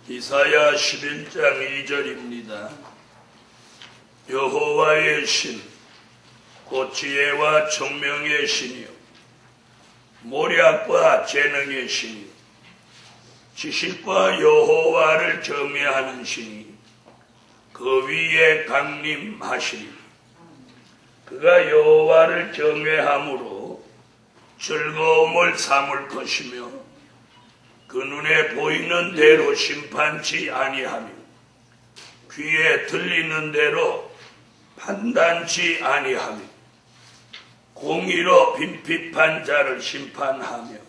이사야 11장 2절입니다. 여호와의 신, 곧 지혜와 총명의 신이요 모략과 재능의 신이요 지식과 여호와를 경외하는 신이 그 위에 강림하시리니 그가 여호와를 경외함으로 즐거움을 삼을 것이며 그 눈에 보이는 대로 심판치 아니하며 귀에 들리는 대로 판단치 아니하며 공의로 빈핍한 자를 심판하며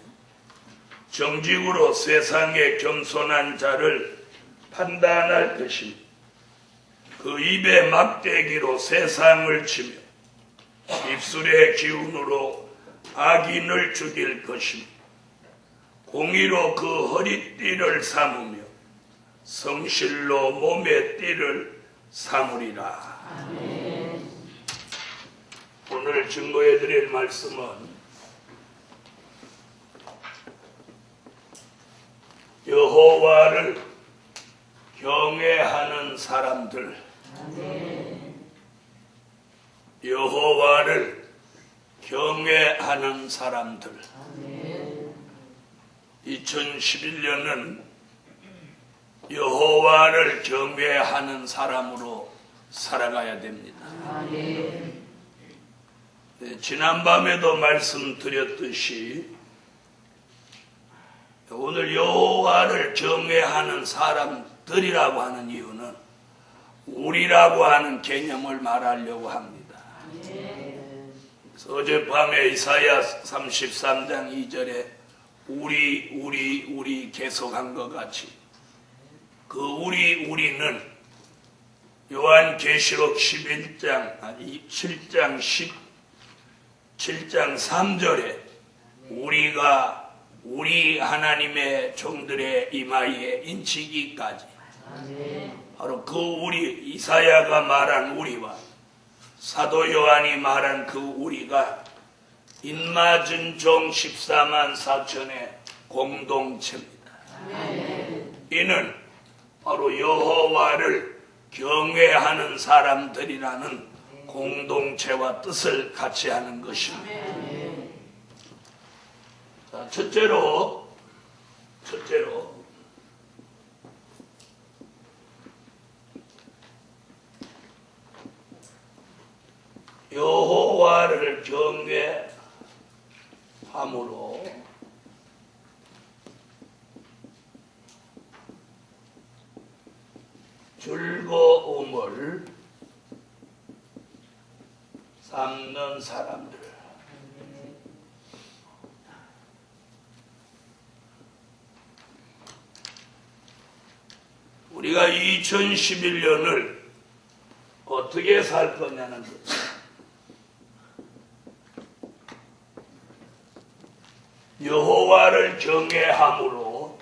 정직으로 세상에 겸손한 자를 판단할 것이며 그 입에 막대기로 세상을 치며 입술의 기운으로 악인을 죽일 것이며 공의로 그 허리띠를 삼으며 성실로 몸의 띠를 삼으리라. 아멘. 오늘 증거해 드릴 말씀은 여호와를 경외하는 사람들. 아멘. 여호와를 경외하는 사람들. 아멘. 2011년은 여호와를 경외하는 사람으로 살아가야 됩니다. 아멘. 지난밤에도 말씀드렸듯이 오늘 여호와를 경외하는 사람들이라고 하는 이유는 우리라고 하는 개념을 말하려고 합니다. 그래서 어젯밤에 이사야 33장 2절에 우리 계속한 것 같이 그 우리는 요한계시록 7장 3절에 우리가 우리 하나님의 종들의 이마에 인치기까지 바로 그 우리 이사야가 말한 우리와 사도 요한이 말한 그 우리가 인맞은 종 14만 4천의 공동체입니다. 이는 바로 여호와를 경외하는 사람들이라는 공동체와 뜻을 같이 하는 것입니다. 자, 첫째로 여호와를 경외함으로 즐거움을 삼는 사람들. 우리가 2011년을 어떻게 살 거냐는 거죠. 여호와를 경외함으로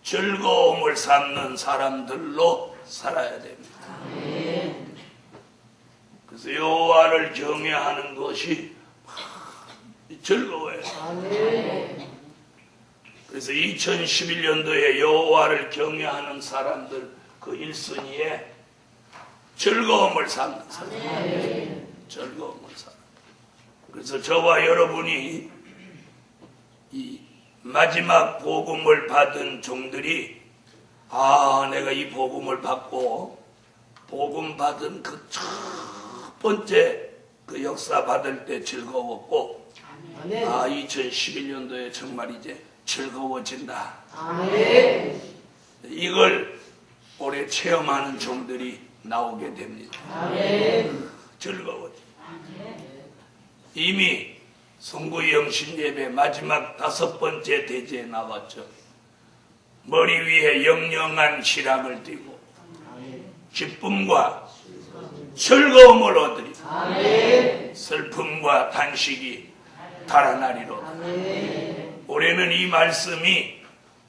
즐거움을 삼는 사람들로 살아야 됩니다. 그래서 여호와를 경외하는 것이 즐거워요. 그래서 2011년도에 여호와를 경외하는 사람들 그 1순위에 즐거움을 삼는 사람. 즐거움을 삼는. 그래서 저와 여러분이 이 마지막 복음을 받은 종들이 내가 이 복음을 받고 복음 받은 그 첫 번째 그 역사 받을 때 즐거웠고 2011년도에 정말 이제 즐거워진다. 아멘. 이걸 올해 체험하는 종들이 나오게 됩니다. 아멘. 즐거워져. 이미 송구 영신 예배 마지막 5번째 대제에 나왔죠. 머리 위에 영영한 시락을 띠고 기쁨과 즐거움을 얻으리. 아멘. 슬픔과 단식이 달아나리로다. 아멘. 올해는 이 말씀이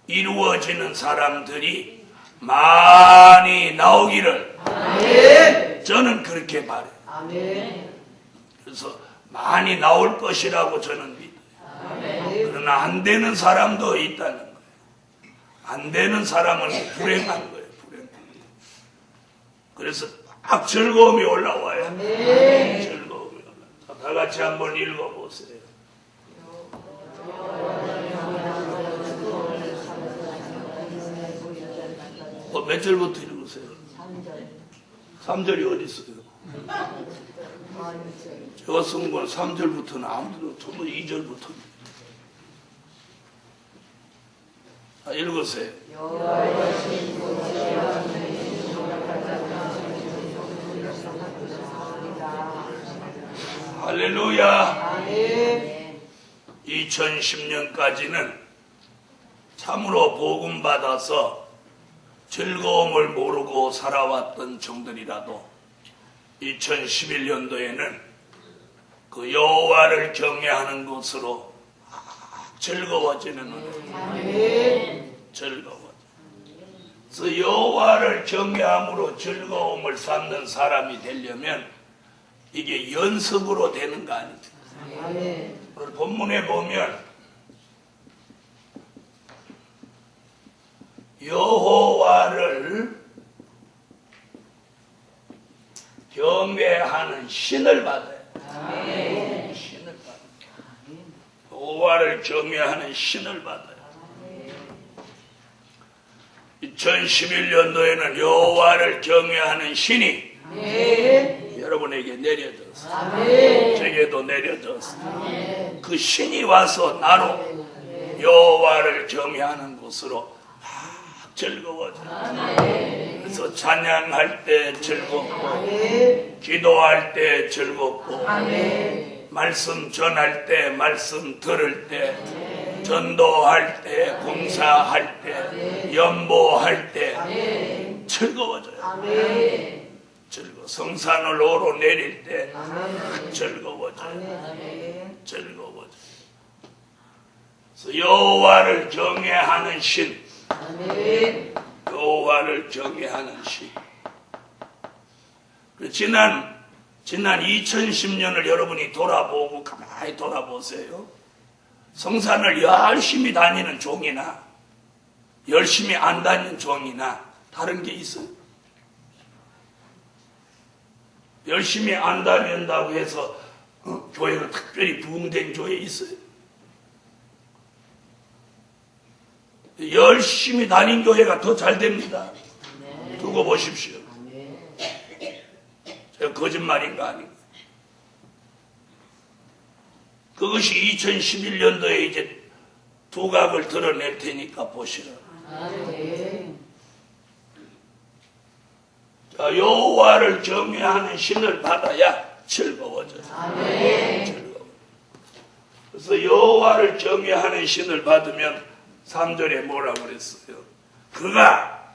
이루어지는 사람들이 많이 나오기를. 아멘. 저는 그렇게 바라요. 아멘. 그래서 많이 나올 것이라고 저는 믿어요. 아멘. 그러나 안 되는 사람도 있다는 거예요. 안 되는 사람은 불행한 거예요. 불행한 거예요. 그래서 막 즐거움이 올라와요. 즐거움이 올라와요. 다 같이 한번 읽어보세요. 몇 절부터 읽으세요? 3절이 어디 있어요? 제가 쓴 건 3절부터는 아무도 전부 2절부터. 읽으세요. 할렐루야. 2010년까지는 참으로 복음 받아서 즐거움을 모르고 살아왔던 종들이라도 2011년도에는 그 여호와를 경외하는 것으로 즐거워지는 은혜. 즐거워. 그래서 여호와를 경외함으로 즐거움을 쌓는 사람이 되려면 이게 연습으로 되는 거 아니죠. 오늘 본문에 보면 여호와를 경외하는 신을 받아요. 신을 받아요. 여호와를 경외하는 신을 받아요. 2011년도에는 여호와를 경외하는 신이 여러분에게 내려졌어요. 제게도 내려졌어요. 그 신이 와서 나로 여호와를 경외하는 것으로 즐거워져요. 그래서 찬양할 때 즐겁고, 기도할 때 즐겁고, 말씀 전할 때, 말씀 들을 때, 전도할 때, 봉사할 때, 연보할 때 즐거워져요. 즐거워. 성산을 오로 내릴 때 즐거워져요. 즐거워져요. 그래서 여호와를 경외하는 신, 여호와를 경외하는 신. 지난 2010년을 여러분이 돌아보고 가만히 돌아보세요. 성산을 열심히 다니는 종이나 열심히 안 다니는 종이나 다른 게 있어요? 열심히 안 다닌다고 해서 교회가 특별히 부흥된 교회 있어요? 열심히 다닌 교회가 더 잘 됩니다. 두고 보십시오. 제가 거짓말인가 아닌가. 그것이 2011년도에 이제 두각을 드러낼 테니까 보시라. 자, 여호와를 경외하는 신을 받아야 즐거워져요. 즐거워. 그래서 여호와를 경외하는 신을 받으면 3절에 뭐라 그랬어요? 그가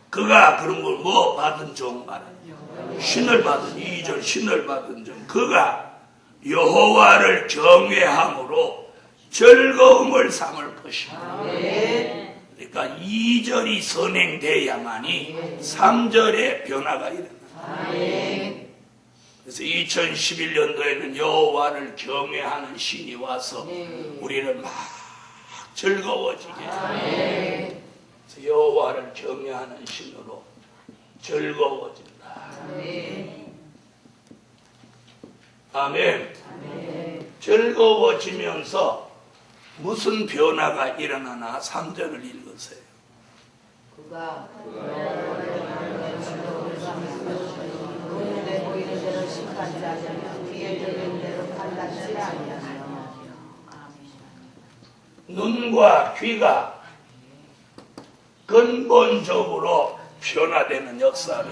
그런 걸 뭐 받은 종 말이에요. 신을 받은 2절 신을 받은 종. 그가 여호와를 경외함으로 즐거움을 삼을 것이다. 그러니까 2절이 선행돼야만이 3절에 변화가 일어나. 그래서 2011년도에는 여호와를 경외하는 신이 와서 우리를 막 즐거워지게 해요. 여호와를 경외하는 신으로 즐거워진다. 아멘. 즐거워지면서 무슨 변화가 일어나나 3절을 읽으세요. 그가 눈에 보이는 대로 심판지 않으며 귀에 들리는 대로 판단치 아니하며. 눈과 귀가 근본적으로 변화되는 역사를,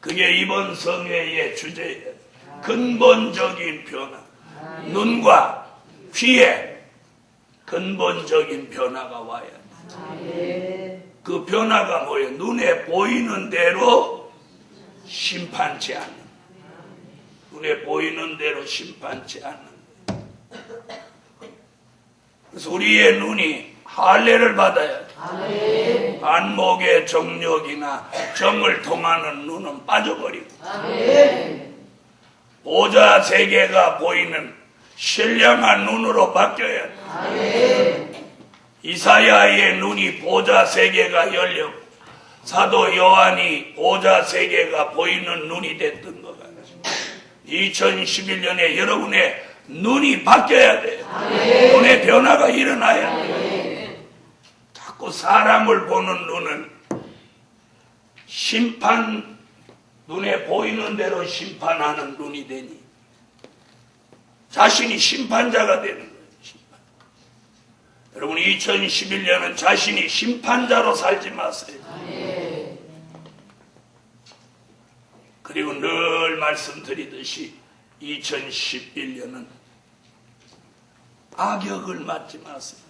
그게 이번 성회의 주제예요. 근본적인 변화. 눈과 귀에 근본적인 변화가 와야 돼. 그 변화가 뭐예요? 눈에 보이는 대로 심판치 않는. 눈에 보이는 대로 심판치 않는. 그래서 우리의 눈이 할례를 받아야 돼. 안목의 정력이나 정을 통하는 눈은 빠져버리고 보좌 세계가 보이는 신령한 눈으로 바뀌어야 돼. 이사야의 눈이 보좌 세계가 열렸고 사도 요한이 보좌 세계가 보이는 눈이 됐던 것 같아요. 2011년에 여러분의 눈이 바뀌어야 돼요. 눈의 변화가 일어나야 돼요. 자꾸 사람을 보는 눈은 눈에 보이는 대로 심판하는 눈이 되니 자신이 심판자가 되는 거예요. 여러분 2011년은 자신이 심판자로 살지 마세요. 그리고 늘 말씀드리듯이 2011년은 악역을 맡지 마세요.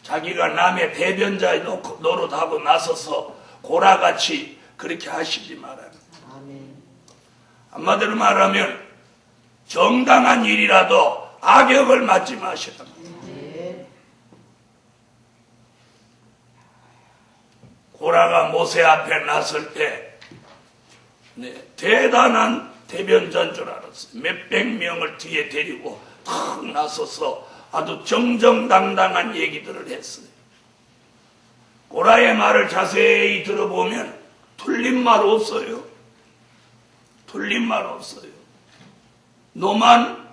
자기가 남의 배변자 노릇하고 나서서 고라같이 그렇게 하시지 말아요. 한마디로 말하면 정당한 일이라도 악역을 맡지 마셔야 합니다. 고라가 모세 앞에 나설 때 대단한 대변자인 줄 알았어요. 몇백 명을 뒤에 데리고 탁 나서서 아주 정정당당한 얘기들을 했어요. 고라의 말을 자세히 들어보면 틀린 말 없어요. 틀린 말 없어요. 너만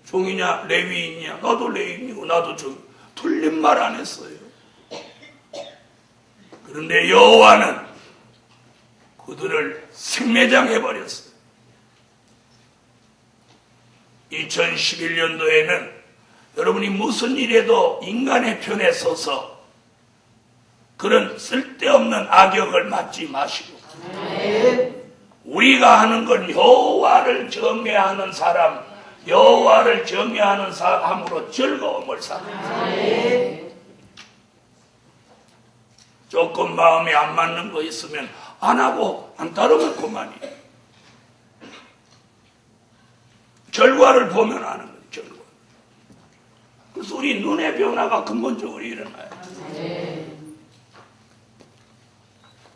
종이냐 레위인이냐, 나도 레위인이고 나도 종, 틀린 말 안 했어요. 그런데 여호와는 그들을 생매장해버렸어요. 2011년도에는 여러분이 무슨 일에도 인간의 편에 서서 그런 쓸데없는 악역을 맡지 마시고 우리가 하는 건 여호와를 경외하는 사람, 여호와를 경외하는 사람으로 즐거움을 삼는 조금 마음에 안 맞는 거 있으면 안 하고 안 따르면 그만이에요. 결과를 보면 아는 거예요. 결과. 그래서 우리 눈의 변화가 근본적으로 일어나요.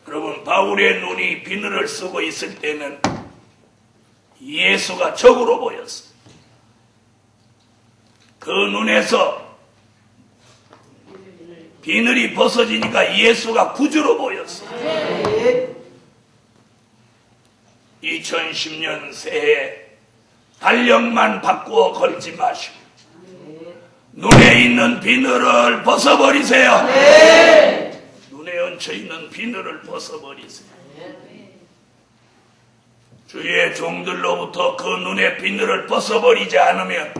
여러분 바울의 눈이 비늘을 쓰고 있을 때는 예수가 적으로 보였어요. 그 눈에서 비늘이 벗어지니까 예수가 구주로 보였어요. 2010년 새해 달력만 바꾸어 걸지 마시고 눈에 있는 비늘을 벗어버리세요. 눈에 얹혀있는 비늘을 벗어버리세요. 주의 종들로부터 그 눈의 비늘을 벗어버리지 않으면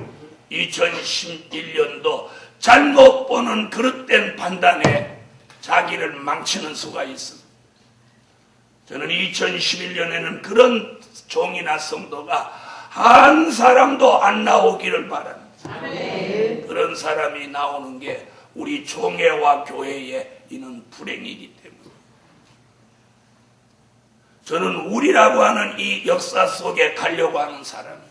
2011년도 잘못 보는 그릇된 판단에 자기를 망치는 수가 있습니다. 저는 2011년에는 그런 종이나 성도가 한 사람도 안 나오기를 바랍니다. 그런 사람이 나오는 게 우리 종회와 교회에 있는 불행이기 때문에 저는 우리라고 하는 이 역사 속에 가려고 하는 사람이에요.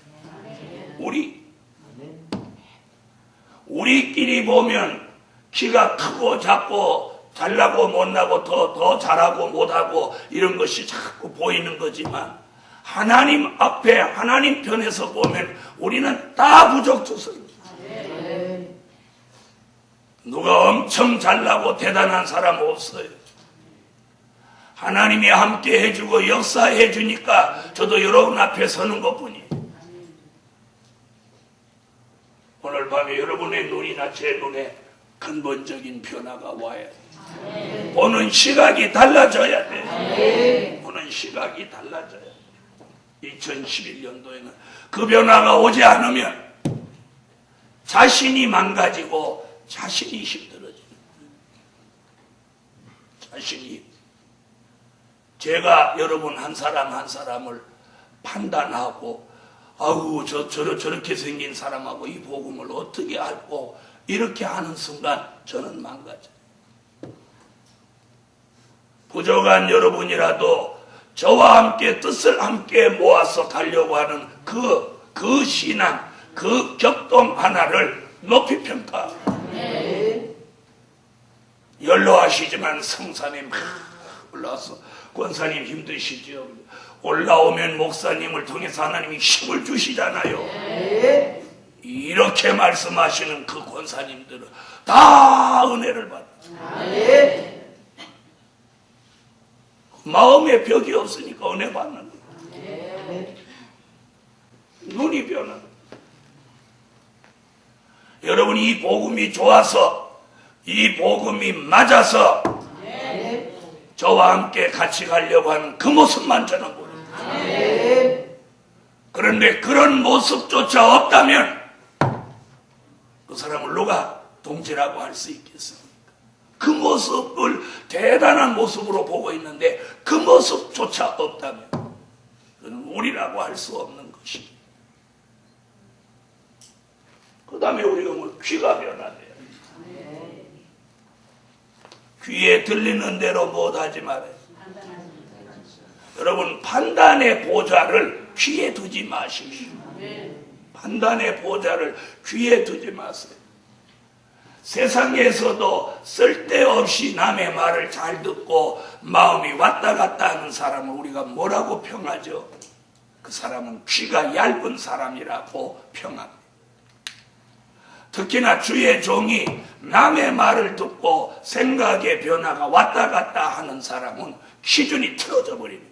우리끼리 보면 키가 크고 작고 잘나고 못나고 더 잘하고 못하고 이런 것이 자꾸 보이는 거지만 하나님 앞에 하나님 편에서 보면 우리는 다 부족투성입니다. 누가 엄청 잘나고 대단한 사람 없어요. 하나님이 함께 해주고 역사해 주니까 저도 여러분 앞에 서는 것뿐이에요. 오늘 밤에 여러분의 눈이나 제 눈에 근본적인 변화가 와야 돼요. 보는 시각이 달라져야 돼요. 보는 시각이 달라져야 돼요. 2011년도에는 그 변화가 오지 않으면 자신이 망가지고 자신이 힘들어져요. 자신이. 제가 여러분 한 사람 한 사람을 판단하고 아우 저렇게 생긴 사람하고 이 복음을 어떻게 알고 이렇게 하는 순간 저는 망가져요. 부족한 여러분이라도 저와 함께 뜻을 함께 모아서 가려고 하는 그 신앙, 그 격동 하나를 높이 평가합니다. 연로하시지만 성산에 막 올라와서 권사님 힘드시죠? 올라오면 목사님을 통해서 하나님이 힘을 주시잖아요. 이렇게 말씀하시는 그 권사님들은 다 은혜를 받았어요. 마음에 벽이 없으니까 은혜 받는 거예요. 눈이 변한. 여러분, 이 복음이 좋아서, 이 복음이 맞아서 저와 함께 같이 가려고 하는 그 모습만 저는 보여요. 그런데 그런 모습조차 없다면 그 사람을 누가 동지라고 할 수 있겠습니까? 그 모습을 대단한 모습으로 보고 있는데 그 모습조차 없다면 그는 우리라고 할 수 없는 것이. 그 다음에 우리가 뭐 귀가 변화돼요. 귀에 들리는 대로 못하지 말아요. 여러분, 판단의 보좌를 귀에 두지 마십시오. 판단의 보좌를 귀에 두지 마세요. 세상에서도 쓸데없이 남의 말을 잘 듣고 마음이 왔다 갔다 하는 사람을 우리가 뭐라고 평하죠? 그 사람은 귀가 얇은 사람이라고 평합니다. 특히나 주의 종이 남의 말을 듣고 생각의 변화가 왔다 갔다 하는 사람은 기준이 틀어져 버리는 거예요.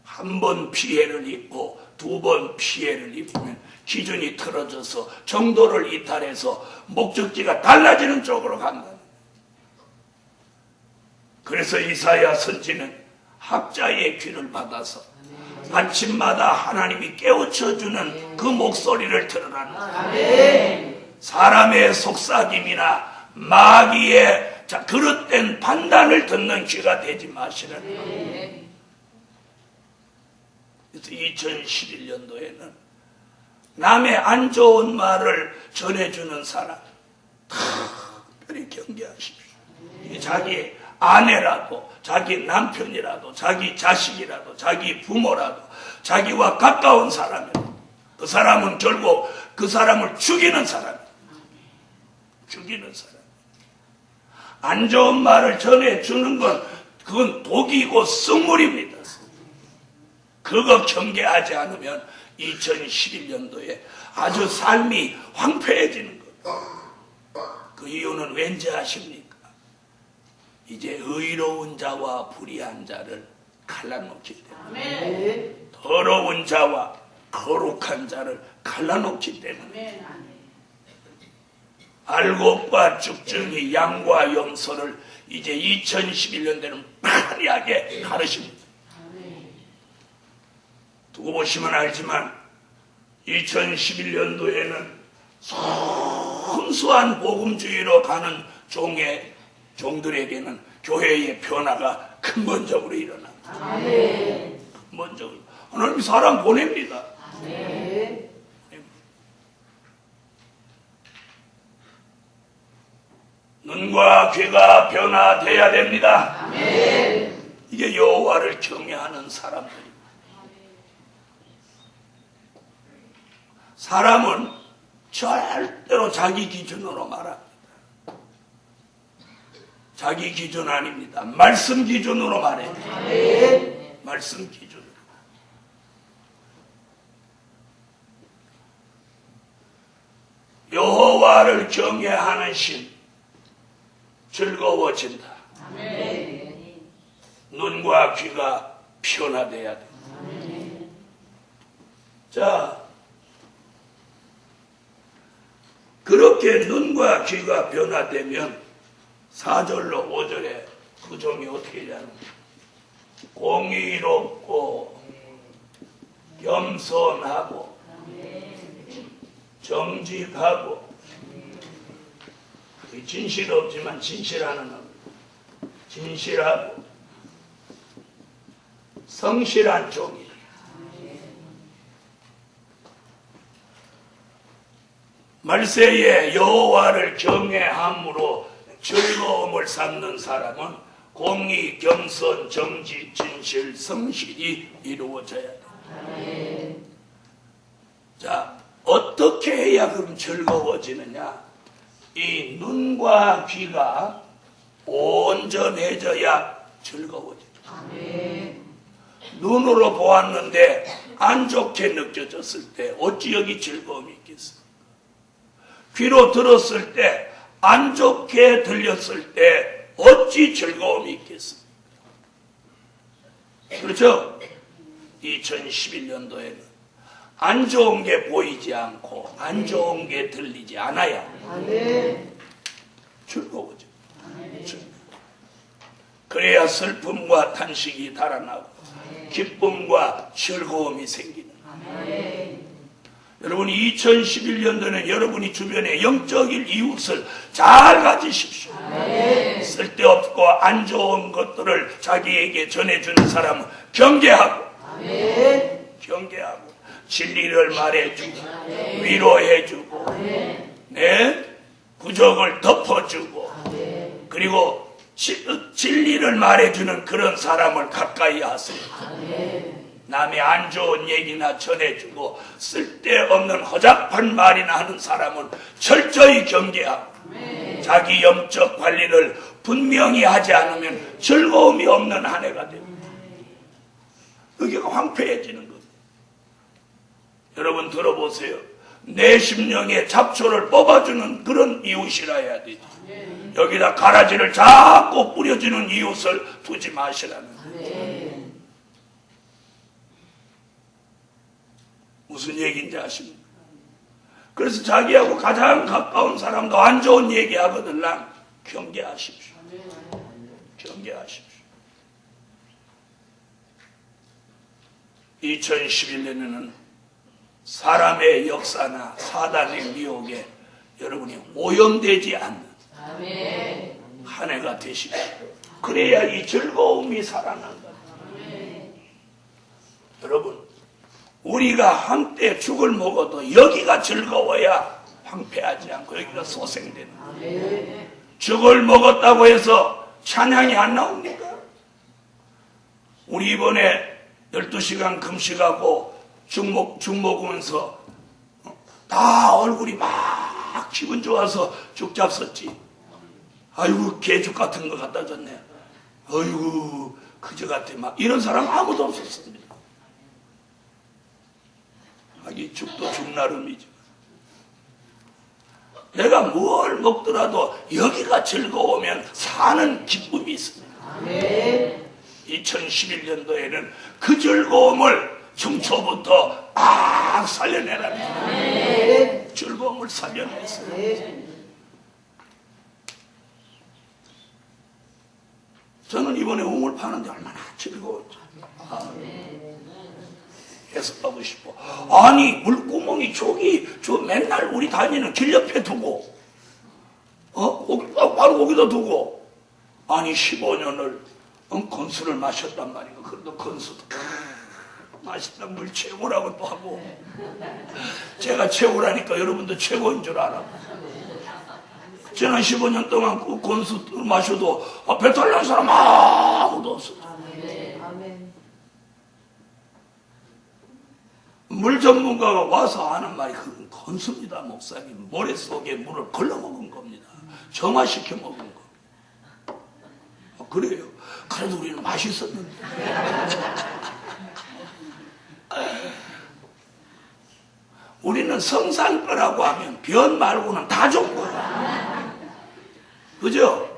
한 번 피해를 입고 두 번 피해를 입으면 기준이 틀어져서 정도를 이탈해서 목적지가 달라지는 쪽으로 간다. 그래서 이사야 선지는 학자의 귀를 받아서 아침마다 하나님이 깨우쳐주는 그 목소리를 들으라는 거예요. 사람의 속삭임이나 마귀의 그릇된 판단을 듣는 귀가 되지 마시라는 거예요. 그래서 2011년도에는 남의 안 좋은 말을 전해주는 사람 특별히 경계하십시오. 자기 아내라도, 자기 남편이라도, 자기 자식이라도, 자기 부모라도, 자기와 가까운 사람이라도 그 사람은 결국 그 사람을 죽이는 사람이에요. 죽이는 사람. 안 좋은 말을 전해주는 건 그건 독이고 썩물입니다. 그거 경계하지 않으면 2011년도에 아주 삶이 황폐해지는 거예요. 그 이유는 왠지 아십니까? 이제 의로운 자와 불의한 자를 갈라놓기 때문에, 더러운 자와 거룩한 자를 갈라놓기 때문에, 알곡과 쭉증이 양과 염소를 이제 2011년도에는 판이하게 가르칩니다. 두고 보시면 알지만 2011년도에는 순수한 복음주의로 가는 종들에게는 교회의 변화가 근본적으로 일어납니다. 근본적으로. 하나님이 사람 보냅니다. 눈과 귀가 변화돼야 됩니다. 이게 여호와를 경외하는 사람들입니다. 사람은 절대로 자기 기준으로 말합니다. 자기 기준 아닙니다. 말씀 기준으로 말해요. 말씀 기준. 여호와를 경외하는 심 즐거워진다. 눈과 귀가 변화돼야 돼. 자, 그렇게 눈과 귀가 변화되면 4절로 5절에 그 종이 어떻게 되냐면 공의롭고 겸손하고 정직하고 진실 없지만 진실하는 것, 진실하고 성실한 종이. 말세에 여호와를 경외함으로 즐거움을 삼는 사람은 공의, 겸손, 정직, 진실, 성실이 이루어져야 돼. 자, 어떻게 해야 그럼 즐거워지느냐? 이 눈과 귀가 온전해져야 즐거워지죠. 눈으로 보았는데 안 좋게 느껴졌을 때 어찌 여기 즐거움이 있겠습니까? 귀로 들었을 때 안 좋게 들렸을 때 어찌 즐거움이 있겠습니까? 그렇죠? 2011년도에는 안 좋은 게 보이지 않고 안 좋은 게 들리지 않아야 즐거워져. 그래야 슬픔과 탄식이 달아나고 기쁨과 즐거움이 생기는. 여러분 2011년도에는 여러분이 주변에 영적인 이웃을 잘 가지십시오. 쓸데없고 안 좋은 것들을 자기에게 전해주는 사람은 경계하고 경계하고 진리를 말해주고 위로해주고 부족을 덮어주고 그리고 진리를 말해주는 그런 사람을 가까이 하세요. 남의 안 좋은 얘기나 전해주고 쓸데없는 허접한 말이나 하는 사람은 철저히 경계하고 자기 영적 관리를 분명히 하지 않으면 즐거움이 없는 한 해가 됩니다. 여기가 황폐해지는 겁니다. 여러분 들어보세요. 내 심령의 잡초를 뽑아주는 그런 이웃이라 해야 되죠. 여기다 가라지를 자꾸 뿌려주는 이웃을 두지 마시라는 거예요. 무슨 얘기인지 아십니까? 그래서 자기하고 가장 가까운 사람도 안 좋은 얘기하거들랑 경계하십시오. 경계하십시오. 2011년에는 사람의 역사나 사단의 미혹에 여러분이 오염되지 않는 한 해가 되십시오. 그래야 이 즐거움이 살아난다. 여러분 우리가 한때 죽을 먹어도 여기가 즐거워야 황폐하지 않고 여기가 소생되는. 죽을 먹었다고 해서 찬양이 안 나옵니까? 우리 이번에 12시간 금식하고 죽 먹으면서 다 얼굴이 막 기분 좋아서 죽 잡섰지. 아이고 개죽 같은 거 갖다 줬네. 아이고 그저 같아. 막 이런 사람 아무도 없었습니다. 이 죽도 죽 나름이죠. 내가 뭘 먹더라도 여기가 즐거우면 사는 기쁨이 있습니다. 2011년도에는 그 즐거움을 중초부터 막 살려내라는 즐거움을 살려냈어요. 저는 이번에 우물 파는데 얼마나 즐거웠죠. 해석하고 싶어. 아니 물구멍이 저 맨날 우리 다니는 길 옆에 두고 바로 거기다 두고 아니 15년을 건수를 마셨단 말이고 그래도 건수도 맛있다 물 최고라고 또 하고 제가 최고라니까 여러분도 최고인 줄 알아. 지난 15년 동안 그 건수 마셔도 배탈 난 사람 아무도 없어. 물 전문가가 와서 하는 말이 그건 건수입니다. 목사님 모래 속에 물을 걸러먹은 겁니다. 정화시켜 먹은 거. 그래요. 그래도 우리는 맛있었는데. 우리는 성산거라고 하면 변 말고는 다 좋은 거야. 그죠?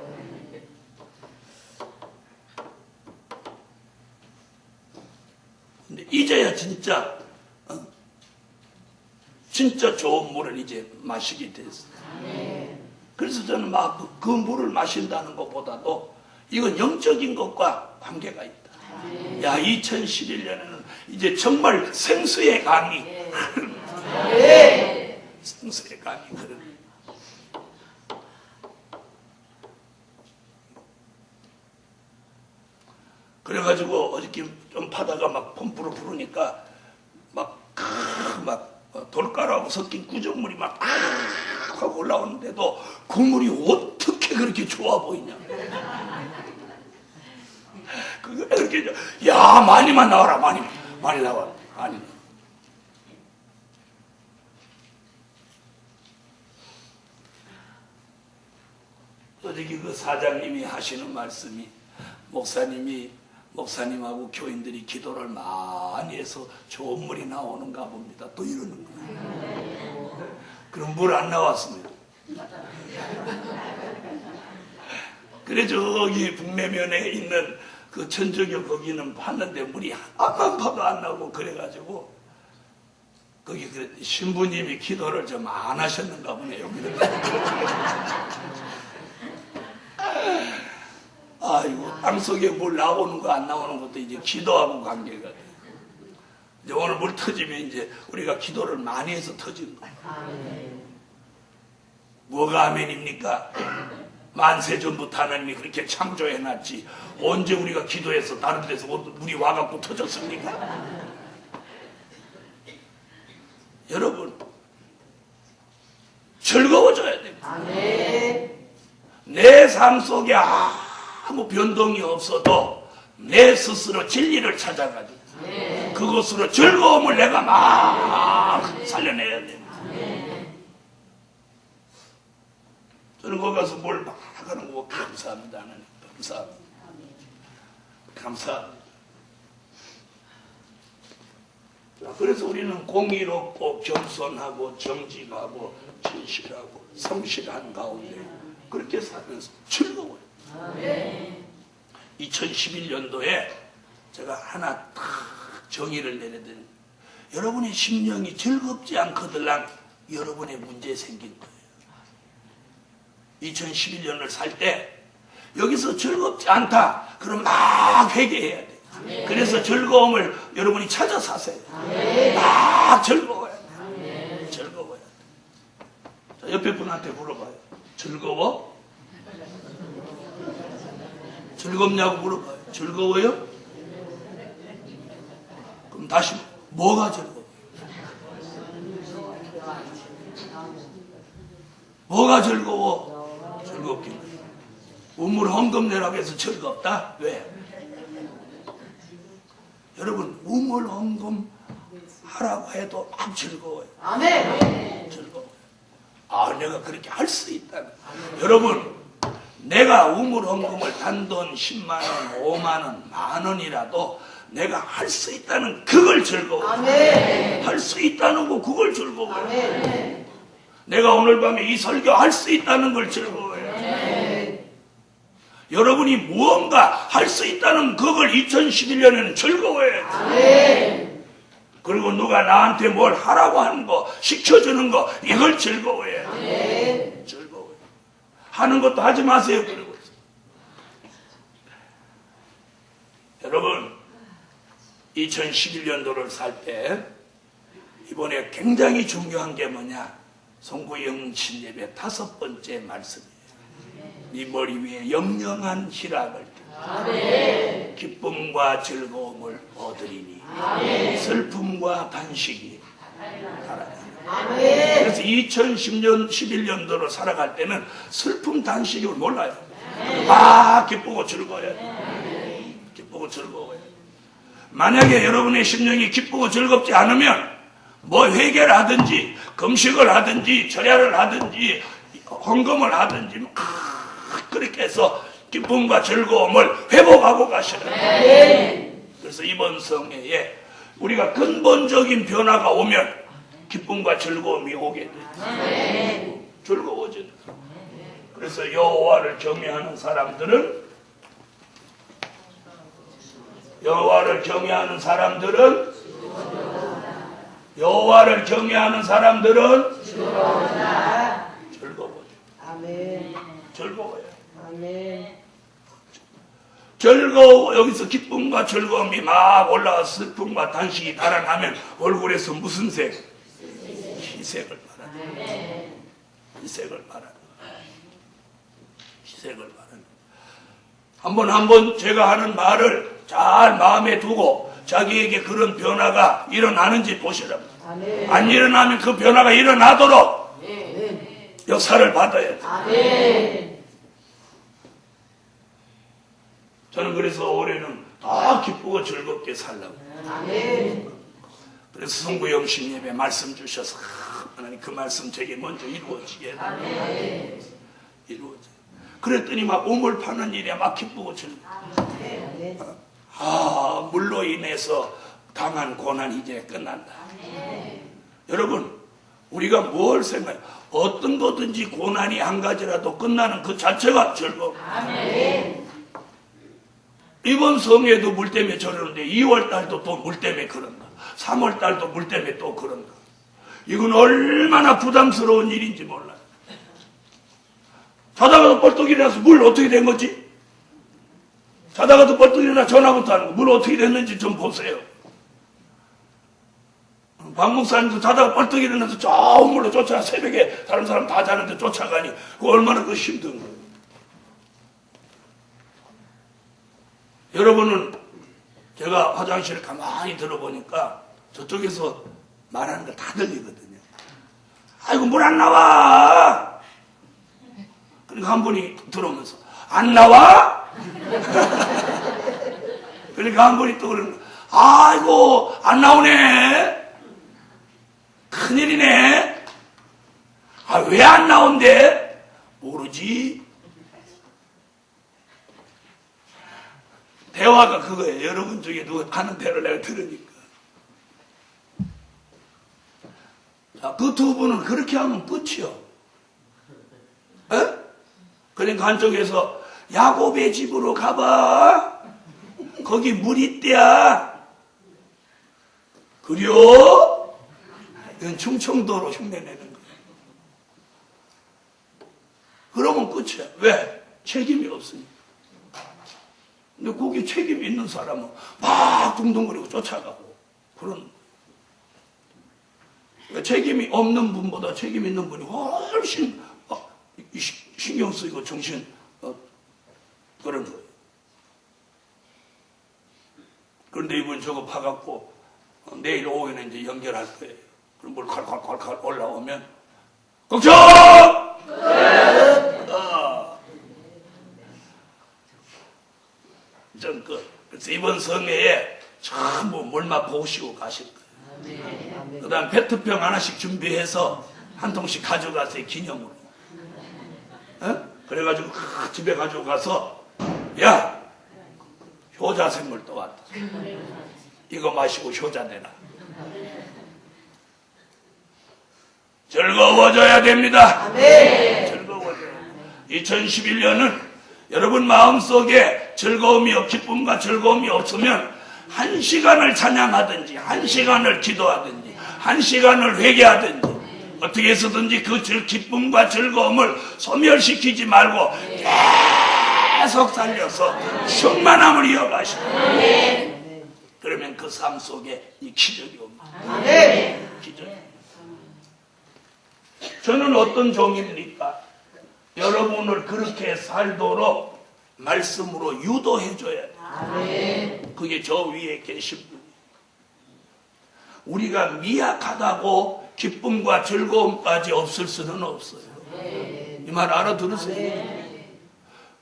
근데 이제야 진짜 좋은 물을 이제 마시게 됐어요. 그래서 저는 막 그 물을 마신다는 것보다도 이건 영적인 것과 관계가 있다. 야, 2011년에는 이제 정말 생수의 강이 생수의 강이 흐르는. 그래가지고 어저께 좀 파다가 막 펌프로 부르니까 막 돌가루하고 섞인 구정물이 막 하고 올라오는데도 그 물이 어떻게 그렇게 좋아 보이냐. 그게 그렇게 야 많이만 나와라 많이 나와. 아니 어저께 그 사장님이 하시는 말씀이 목사님하고 교인들이 기도를 많이 많이 해서 좋은 물이 나오는가 봅니다. 또 이러는 거예요. 그럼 물 안 나왔습니다. 그래 저기 북내면에 있는 그 천주교 거기는 봤는데 물이 한만 파도 안 나오고 그래가지고 거기 그 신부님이 기도를 좀 안 하셨는가 보네요. 아이고 땅속에 물 나오는 거 안 나오는 것도 이제 기도하고 관계가 돼요. 이제 오늘 물 터지면 이제 우리가 기도를 많이 해서 터지는 거예요. 뭐가 아멘입니까? 만세전부터 하나님이 그렇게 창조해놨지 언제 우리가 기도해서 다른 데서 물이 와갖고 터졌습니까? 여러분 즐거워져야 됩니다. 내 삶 속에 아무 변동이 없어도 내 스스로 진리를 찾아가지고 그것으로 즐거움을 내가 막 살려내야 됩니다. 저는 거기 가서 뭘 막 하는 거 감사합니다. 하나님 감사합니다. 감사합니다. 그래서 우리는 공의롭고 겸손하고 정직하고 진실하고 성실한 가운데 그렇게 살면서 즐거워요. 2011년도에 제가 하나 딱 정의를 내려드립니다. 여러분의 심령이 즐겁지 않거들랑 여러분의 문제 생긴 거예요. 2011년을 살 때 여기서 즐겁지 않다. 그럼 막 회개해야 돼. 그래서 즐거움을 여러분이 찾아 사세요. 막 즐거워야 돼. 즐거워야 돼. 자, 옆에 분한테 물어봐요. 즐거워? 즐겁냐고 물어봐요. 즐거워요? 그럼 다시 뭐가 즐거워? 뭐가 즐거워? 즐겁긴 해. 우물 헌금 내라고 해서 즐겁다? 왜? 여러분 우물 헌금 하라고 해도 막 즐거워요. 아멘. 즐거워요. 아 내가 그렇게 할 수 있다. 여러분 내가 우물 헌금을 단돈 10만 원, 5만 원, 만 원이라도 내가 할 수 있다는 그걸 즐거워요. 할 수 있다는 거 그걸 즐거워요. 아멘. 내가 오늘 밤에 이 설교 할 수 있다는 걸 즐거워요. 여러분이 무언가 할 수 있다는 그걸 2011년에는 즐거워해요. 그리고 누가 나한테 뭘 하라고 하는 거, 시켜주는 거, 이걸 즐거워해요. 즐거워요. 하는 것도 하지 마세요. 그러고 여러분 2011년도를 살 때 이번에 굉장히 중요한 게 뭐냐? 송구영 신예배 5번째 말씀이에요. 네 머리 위에 영영한 희락을 띠고 기쁨과 즐거움을 얻으리니 슬픔과 단식이 달아나리라. 그래서 2011년도로 살아갈 때는 슬픔 단식을 몰라요. 막 기쁘고 즐거워야 돼. 기쁘고 즐거워야 돼. 만약에 여러분의 심령이 기쁘고 즐겁지 않으면 뭐 회개를 하든지 금식을 하든지 절야를 하든지 헌금을 하든지 그렇게 해서 기쁨과 즐거움을 회복하고 가셔야 돼요. 그래서 이번 성회에 우리가 근본적인 변화가 오면 기쁨과 즐거움이 오게 돼요. 즐거워지는. 그래서 여호와를 경외하는 사람들은 여호와를 경외하는 사람들은 즐거워요. 아멘. 즐거워요. 아멘. 즐거워. 여기서 기쁨과 즐거움이 막 올라와서 슬픔과 단식이 달아나면 얼굴에서 무슨 색? 희색을 바라는. 희색을 바라는. 희색을 바라는. 한번 제가 하는 말을 잘 마음에 두고 자기에게 그런 변화가 일어나는지 보시라고. 안 일어나면 그 변화가 일어나도록 역사를 받아야 돼요. 저는 그래서 올해는 다 기쁘고 즐겁게 살라고. 그래서 성구영 신예배 말씀 주셔서 하나님 그 말씀 제게 먼저 이루어지게 이루어져. 그랬더니 막 우물 파는 일에 막 기쁘고 즐겁고. 물로 인해서 당한 고난이 이제 끝난다. 여러분, 우리가 뭘 생각해? 어떤 거든지 고난이 한 가지라도 끝나는 그 자체가 즐거움. 이번 성회도 물 때문에 저러는데 2월 달도 또 물 때문에 그런다. 3월 달도 물 때문에 또 그런다. 이건 얼마나 부담스러운 일인지 몰라요. 자다가도 벌떡 일어나서 물 어떻게 된 거지? 자다가도 벌떡 일어나 전화부터 하는 거. 물 어떻게 됐는지 좀 보세요. 박 목사님도 자다가 벌떡 일어나서 저 물로 쫓아가 새벽에 다른 사람 다 자는데 쫓아가니 그 얼마나 그 힘든 거예요. 여러분은 제가 화장실을 가만히 들어보니까 저쪽에서 말하는 거 다 들리거든요. 아이고 물 안 나와. 그러니까 한 분이 들어오면서 안 나와? 그러니까 한 분이 또 그러는 거예요. 아이고 안 나오네. 큰일이네. 아, 왜 안 나온대? 모르지. 대화가 그거예요. 여러분 중에 누가 하는 대화를 내가 들으니까. 자, 그 두 분은 그렇게 하면 끝이요. 에? 그러니까 한쪽에서 야곱의 집으로 가봐. 거기 물 있대야. 그려? 이건 충청도로 흉내내는 거예요. 그러면 끝이야. 왜? 책임이 없으니까. 근데 거기 책임이 있는 사람은 막 둥둥거리고 쫓아가고 그런. 그러니까 책임이 없는 분보다 책임 있는 분이 훨씬 신경 쓰이고 정신 그런 거예요. 그런데 이분 저거 파갖고 내일 오후에는 이제 연결할 거예요. 그럼 물 콸콸콸콸 올라오면 걱정! 그래서 이번 성회에 전부 물맛 보시고 가실 거예요. 그 다음 페트병 하나씩 준비해서 한 통씩 가져가세요. 기념으로. 그래가지고 집에 가지고 가서 야! 효자생물 또 왔다. 이거 마시고 효자 내라. 즐거워져야 됩니다. 즐거워져야. 2011년은 여러분 마음속에 즐거움이 기쁨과 즐거움이 없으면 1시간을 찬양하든지 1시간을 기도하든지 1시간을 회개하든지 어떻게 해서든지 그 기쁨과 즐거움을 소멸시키지 말고 계속 살려서 충만함을 이어가시고 그러면 그 삶 속에 이 기적이 옵니다. 기적이. 저는 어떤 종입니까? 여러분을 그렇게 살도록 말씀으로 유도해줘야 돼요. 그게 저 위에 계신 분이에요. 우리가 미약하다고 기쁨과 즐거움까지 없을 수는 없어요. 이 말 알아들으세요?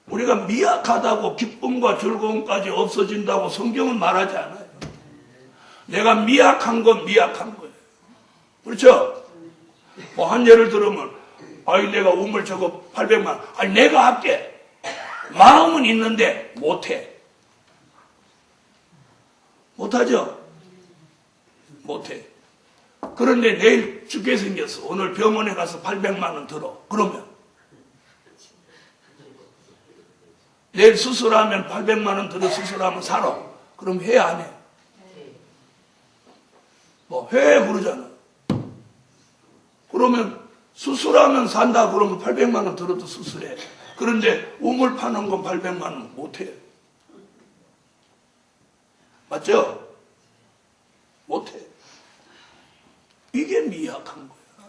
우리가 미약하다고 기쁨과 즐거움까지 없어진다고 성경은 말하지 않아요. 내가 미약한 건 미약한 거예요. 그렇죠? 뭐 한 예를 들으면 아이 내가 우물 저거 800만 원. 아니 내가 할게. 마음은 있는데 못해. 못하죠? 못해. 그런데 내일 죽게 생겼어. 오늘 병원에 가서 800만 원 들어. 그러면 내일 수술하면 800만 원 들어 수술하면 살아. 그럼 회 안 해? 뭐 회 그러잖아. 그러면 수술하면 산다 그러면 800만 원 들어도 수술해. 그런데 우물 파는 건 800만 원 못해. 맞죠? 못해. 이게 미약한 거야.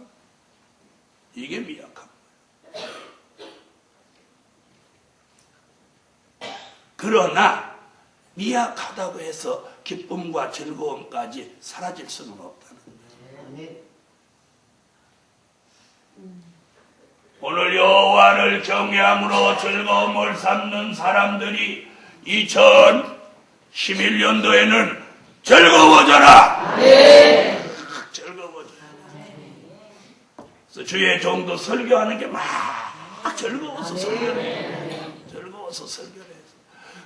이게 미약한 거야. 그러나 미약하다고 해서 기쁨과 즐거움까지 사라질 수는 없다는 거예요. 오늘 여호와를 경외함으로 즐거움을 삼는 사람들이 2011년도에는 즐거워져라. 즐거워져라. 그래서 주의 종도 설교하는 게 막 즐거워서 설교해. 즐거워서 설교해.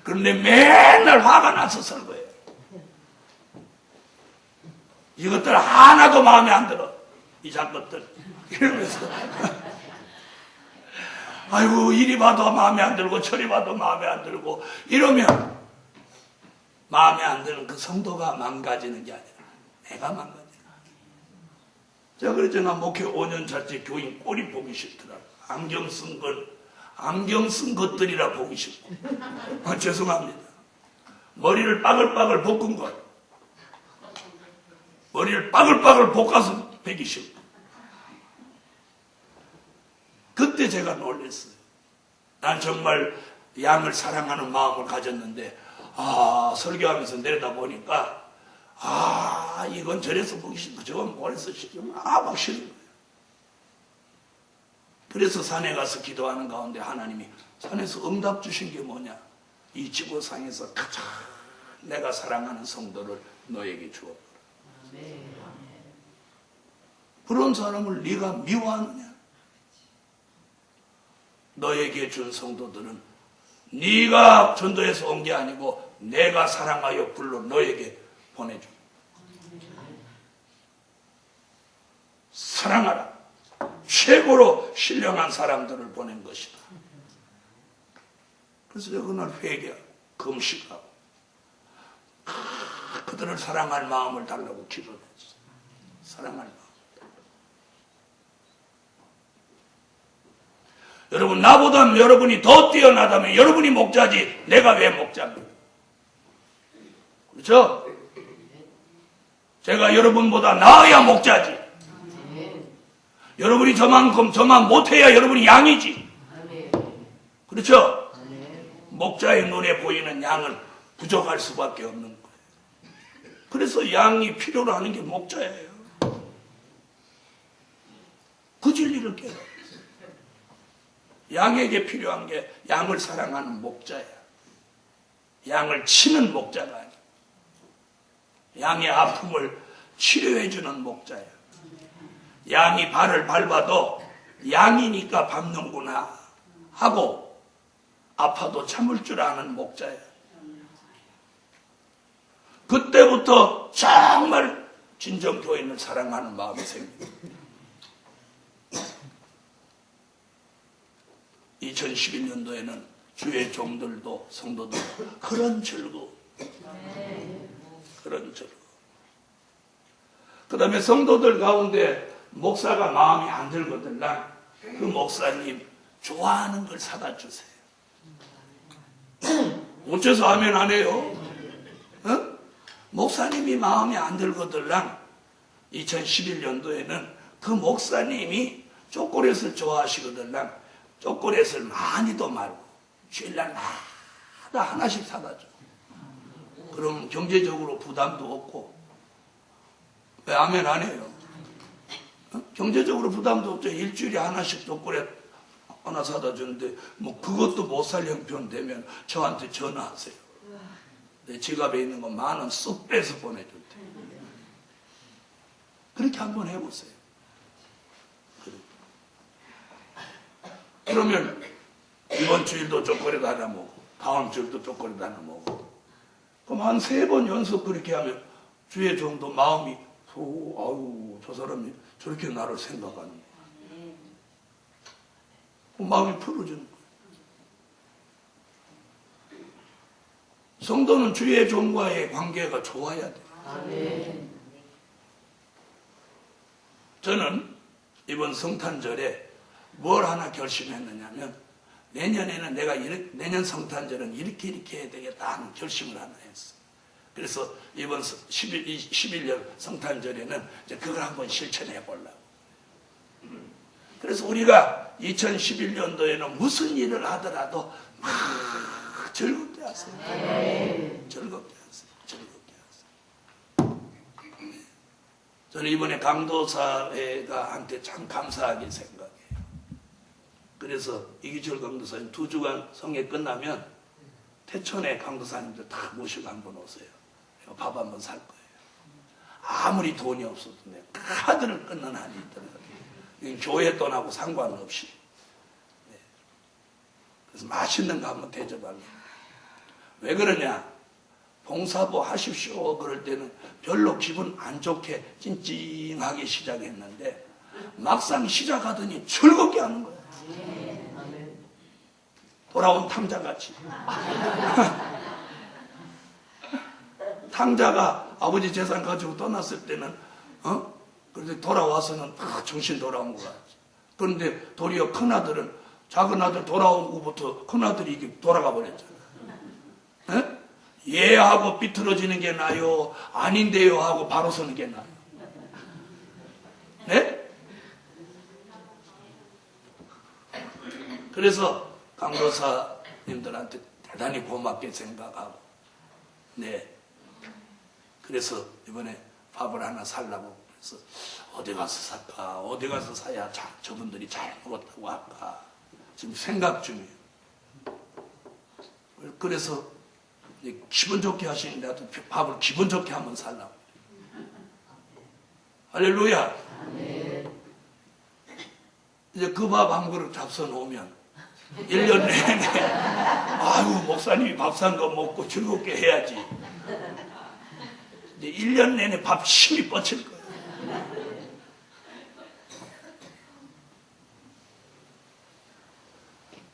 그런데 맨날 화가 나서 설교해. 이것들 하나도 마음에 안 들어. 이 작것들. 이러면서. 아이고, 이리 봐도 마음에 안 들고, 저리 봐도 마음에 안 들고, 이러면 마음에 안 드는 그 성도가 망가지는 게 아니라 내가 망가지는 거야. 제가 그랬잖아. 목회 5년 차째 교인 꼴이 보기 싫더라고. 안경 쓴 것들이라 보기 싫고. 죄송합니다. 머리를 빠글빠글 볶은 것. 머리를 빠글빠글 볶아서 베기 싫고. 그때 제가 놀랐어요. 난 정말 양을 사랑하는 마음을 가졌는데, 설교하면서 내려다 보니까, 이건 저래서 보기 싫고, 저건 뭐래서 싫으면, 막 싫은 거예요. 그래서 산에 가서 기도하는 가운데 하나님이 산에서 응답 주신 게 뭐냐? 이 지구상에서 가장 내가 사랑하는 성도를 너에게 주었다. 그런 사람을 네가 미워하느냐? 너에게 준 성도들은 네가 전도해서 온 게 아니고 내가 사랑하여 불러 너에게 보내줘. 사랑하라. 최고로 신령한 사람들을 보낸 것이다. 그래서 제가 그날 회개하고 금식하고 그들을 사랑할 마음을 달라고 기도를 했어요. 사랑할 마음. 여러분, 나보다 여러분이 더 뛰어나다면 여러분이 목자지 내가 왜 목자입니까? 그렇죠? 제가 여러분보다 나아야 목자지. 여러분이 저만 못해야 여러분이 양이지. 그렇죠? 목자의 눈에 보이는 양은 부족할 수밖에 없는 거예요. 그래서 양이 필요로 하는 게 목자예요. 그 진리를 깨달아. 양에게 필요한 게 양을 사랑하는 목자야. 양을 치는 목자가 아니야. 양의 아픔을 치료해주는 목자야. 양이 발을 밟아도 양이니까 밟는구나 하고 아파도 참을 줄 아는 목자야. 그때부터 정말 진정 교인을 사랑하는 마음이 생깁니다. 2011년도에는 주의 종들도 성도들도 그런 즐거움, 그런 즐거움. 그 다음에 성도들 가운데 목사가 마음이 안 들거든. 그 목사님 좋아하는 걸 사다 주세요. 어째서 아멘 안 해요? 목사님이 마음에 안 들거든. 2011년도에는 그 목사님이 초콜릿을 좋아하시거든. 초콜릿을 많이도 말고 주일날 마다 하나씩 사다 줘. 그럼 경제적으로 부담도 없고. 왜 아멘 안 해요? 경제적으로 부담도 없죠. 일주일에 하나씩 초콜릿 하나 사다 주는데 뭐 그것도 못 살 형편 되면 저한테 전화하세요. 내 지갑에 있는 거 10,000원 쏙 빼서 보내줄 테. 그렇게 한번 해보세요. 그러면 이번 주일도 초콜릿 하나 먹고 다음 주일도 초콜릿 하나 먹고 그럼 한 3번 연속 그렇게 하면 주의 종도 마음이 아유 저 사람이 저렇게 나를 생각하는 거야. 마음이 풀어지는 거야. 성도는 주의 종과의 관계가 좋아야 돼. 저는 이번 성탄절에 뭘 하나 결심했느냐면 내년에는 내가 내년 성탄절은 이렇게 해야 되겠다 하는 결심을 하나 했어요. 그래서 이번 11년 성탄절에는 이제 그걸 한번 실천해 보려고. 그래서 우리가 2011년도에는 무슨 일을 하더라도 막 즐겁게 하세요. 즐겁게 하세요. 즐겁게 하세요. 저는 이번에 강도사회가 한테 참 감사하게 생각해요. 그래서 이기철 강도사님 2주간 성회 끝나면 태천에 강도사님들 다 모시고 한번 오세요. 밥 한번 살 거예요. 아무리 돈이 없어도 카드를 끊는 한이 있더라고요. 교회 돈하고 상관없이. 그래서 맛있는 거 한번 대접하려고. 왜 그러냐? 봉사부 하십시오 그럴 때는 별로 기분 안 좋게 찡찡하게 시작했는데 막상 시작하더니 즐겁게 하는 거예요. 돌아온 탕자같이. 탕자가 아버지 재산 가지고 떠났을 때는 그런데 돌아와서는 정신 돌아온 거야. 그런데 도리어 큰아들은 작은 아들 돌아온 후부터 큰아들이 이게 돌아가 버렸잖아. 예 하고 삐뚤어지는 게 나요, 아닌데요 하고 바로 서는 게 나요. 네? 그래서 강도사님들한테 대단히 고맙게 생각하고, 네. 그래서 이번에 밥을 하나 살라고 그래서 어디 가서 살까? 어디 가서 사야 저분들이 잘 먹었다고 할까? 지금 생각 중이에요. 그래서 기분 좋게 하시는데 나도 밥을 기분 좋게 한번 살라고. 할렐루야. 이제 그 밥 한 그릇 잡숴 놓으면 1년 내내 아유 목사님이 밥 산 거 먹고 즐겁게 해야지. 이제 1년 내내 밥 힘이 뻗칠 거예요.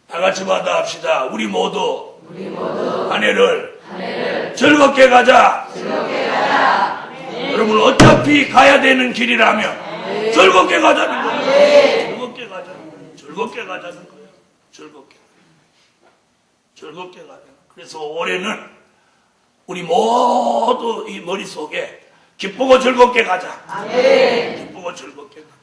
다 같이 받아합시다. 우리 모두 한 해를 즐겁게 가자. 여러분 어차피 가야 되는 길이라면 즐겁게 가자는 거예요. 즐겁게 가자는 거예요. 즐겁게 가자는 거예요. 즐겁게 가자는 거예요. 그래서 올해는 우리 모두 이 머릿속에 기쁘고 즐겁게 가자. 기쁘고 즐겁게 가자.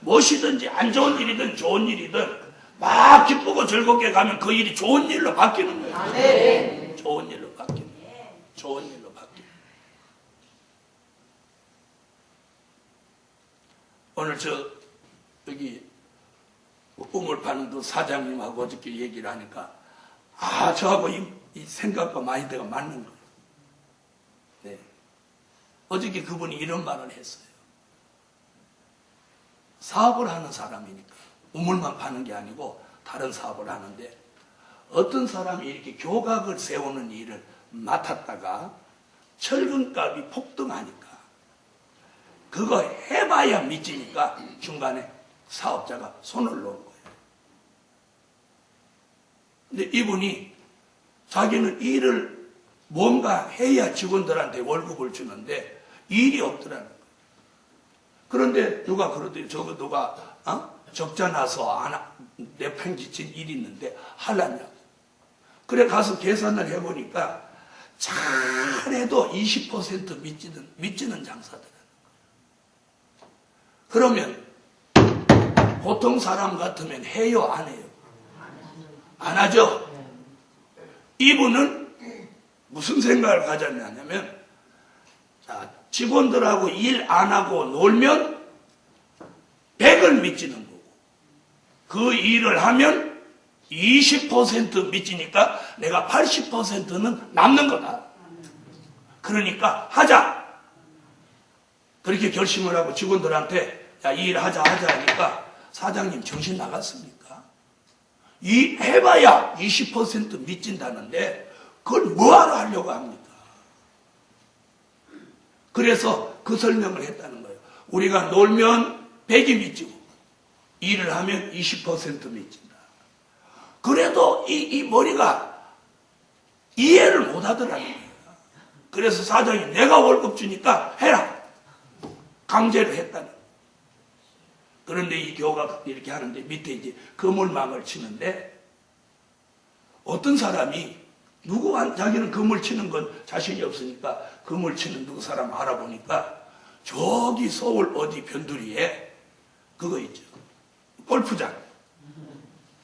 무엇이든지 안 좋은 일이든 좋은 일이든 막 기쁘고 즐겁게 가면 그 일이 좋은 일로 바뀌는 거예요. 좋은 일로 바뀌는 거예요. 좋은 일로 바뀌는 거예요. 오늘 여기 우물 파는 그 사장님하고 어저께 얘기를 하니까 저하고 이 생각과 마인드가 맞는 거예요. 네. 어저께 그분이 이런 말을 했어요. 사업을 하는 사람이니까 우물만 파는 게 아니고 다른 사업을 하는데 어떤 사람이 이렇게 교각을 세우는 일을 맡았다가 철근값이 폭등하니까 그거 해봐야 미치니까 중간에 사업자가 손을 놓은 거예요. 근데 이분이 자기는 일을 뭔가 해야 직원들한테 월급을 주는데 일이 없더라는 거예요. 그런데 누가 그러더니 저거 누가 적자 나서 내편 지친 일이 있는데 하려냐고. 그래 가서 계산을 해보니까 잘해도 20% 미치는 장사들은. 그러면 보통 사람 같으면 해요 안 해요? 안 하죠? 이분은 무슨 생각을 가졌냐면 직원들하고 일 안 하고 놀면 100을 미치는 거고 그 일을 하면 20% 미치니까 내가 80%는 남는 거다. 그러니까 하자. 그렇게 결심을 하고 직원들한테 이 일 하자 하니까 사장님 정신 나갔습니까? 이 해봐야 20% 미친다는데 그걸 뭐하러 하려고 합니까? 그래서 그 설명을 했다는 거예요. 우리가 놀면 100이 미치고 일을 하면 20% 미친다. 그래도 이 머리가 이해를 못 하더라는 거예요. 그래서 사장이 내가 월급 주니까 해라. 강제로 했다는 거예요. 그런데 이 교가 이렇게 하는데 밑에 이제 그물망을 치는데 어떤 사람이 자기는 그물 치는 건 자신이 없으니까 그물 치는 누구 사람 알아보니까 저기 서울 어디 변두리에 그거 있죠. 골프장.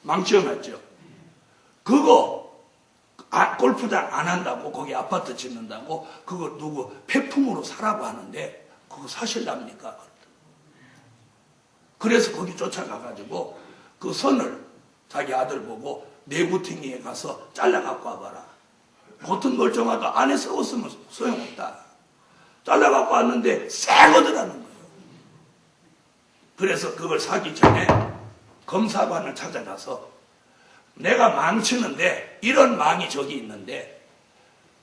망치어놨죠. 그거 골프장 안 한다고 거기 아파트 짓는다고 그거 누구 폐품으로 사라고 하는데 그거 사실랍니까? 그래서 거기 쫓아가가지고 그 선을 자기 아들 보고 내구탱이에 가서 잘라 갖고 와봐라. 겉은 멀쩡하다. 안에 썩었으면 소용없다. 잘라 갖고 왔는데 새거더라는 거예요. 그래서 그걸 사기 전에 검사관을 찾아가서 내가 망치는데 이런 망이 저기 있는데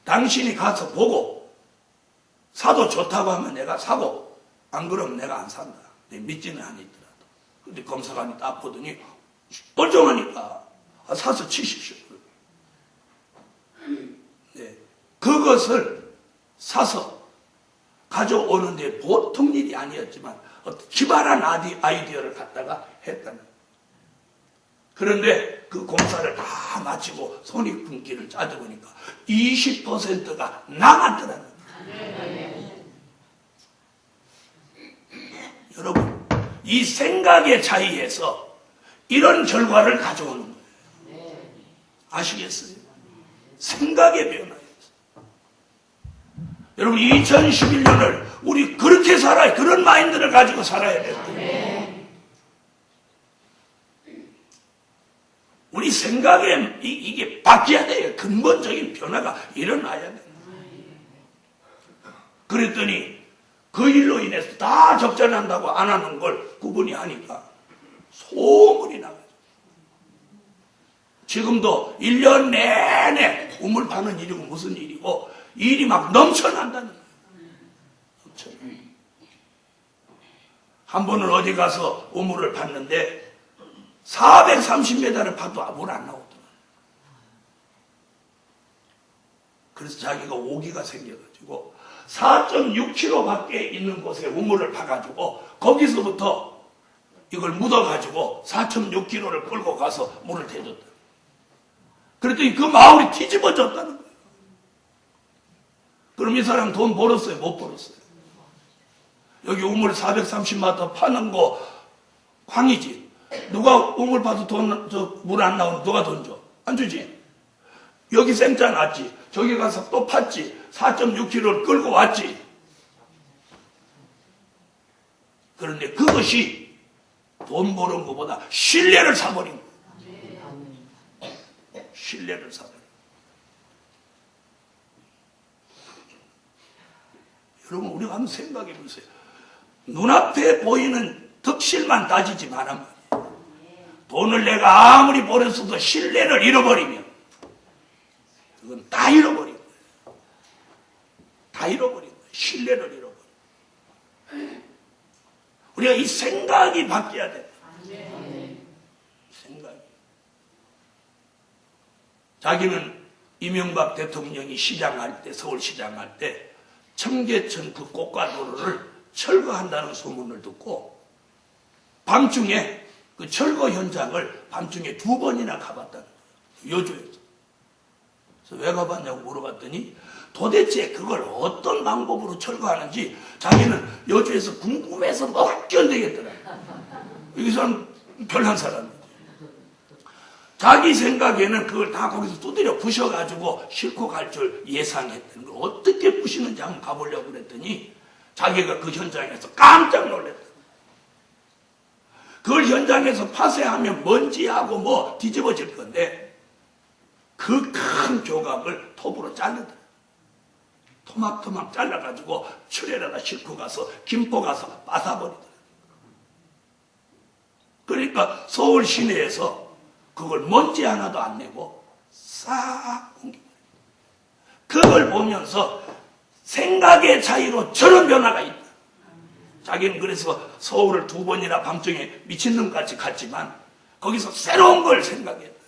당신이 가서 보고 사도 좋다고 하면 내가 사고 안 그러면 내가 안 산다. 내 믿지는 않더라도. 근데 검사관이 딱 보더니 멀쩡하니까 사서 치십시오. 네. 그것을 사서 가져오는데 보통 일이 아니었지만 기발한 아이디어를 갖다가 했다는 거예요. 그런데 그 공사를 다 마치고 손익분기를 짜져보니까 20%가 남았더라는 거예요. 여러분, 이 생각의 차이에서 이런 결과를 가져오는 거예요. 아시겠어요? 생각의 변화예요. 여러분, 2011년을 우리 그렇게 살아야, 그런 마인드를 가지고 살아야 돼요. 우리 생각에 이게 바뀌어야 돼요. 근본적인 변화가 일어나야 돼요. 그랬더니 그 일로 인해서 다 적자난다고 안 하는 걸 그분이 하니까 소문이 나가죠. 지금도 1년 내내 우물 파는 일이고 무슨 일이고 일이 막 넘쳐난다는 거예요. 한 번은 어디 가서 우물을 팠는데 430m를 파도 물 안 나오더라. 그래서 자기가 오기가 생겨가지고 4.6km 밖에 있는 곳에 우물을 파가지고 거기서부터 이걸 묻어가지고 4.6km를 끌고 가서 물을 대줬다. 그랬더니 그 마을이 뒤집어졌다는 거예요. 그럼 이 사람 돈 벌었어요? 못 벌었어요? 여기 우물 430m 파는 거 광이지. 누가 우물 파도 물 안 나오면 누가 돈 줘? 안 주지. 여기 생짜 났지. 저기 가서 또 팠지. 4.6km를 끌고 왔지. 그런데 그것이 돈 버는 것보다 신뢰를 사버린 거예요. 신뢰를 사버린 거예요. 여러분, 우리가 한번 생각해 보세요. 눈앞에 보이는 덕실만 따지지 말아만 돈을 내가 아무리 벌었어도 신뢰를 잃어버리면 그건 다 잃어버린 거예요. 다 잃어버린 거예요. 신뢰를 잃어버린. 우리가 이 생각이 바뀌어야 돼요. 생각이. 자기는 이명박 대통령이 시장할 때, 서울시장 할 때 청계천 그 고가도로를 철거한다는 소문을 듣고 밤중에 그 철거 현장을 밤중에 2번이나 가봤다는 거예요. 여주에서. 그래서 왜 가봤냐고 물어봤더니 도대체 그걸 어떤 방법으로 철거하는지 자기는 여주에서 궁금해서 못 견디겠더라. 이 사람 별난 사람이지. 자기 생각에는 그걸 다 거기서 두드려 부셔가지고 싣고 갈 줄 예상했다는 걸 어떻게 부시는지 한번 가보려고 그랬더니 자기가 그 현장에서 깜짝 놀랐다. 그걸 현장에서 파쇄하면 먼지하고 뭐 뒤집어질 건데 그 큰 조각을 톱으로 자르더라. 토막토막 잘라가지고 출애라다 싣고 가서 김포 가서 빠사버리더라. 그러니까 서울 시내에서 그걸 먼지 하나도 안 내고 싹 옮겨버려. 그걸 보면서 생각의 차이로 저런 변화가 있다. 자기는 그래서 서울을 2번이나 밤중에 미친놈같이 갔지만 거기서 새로운 걸 생각했다.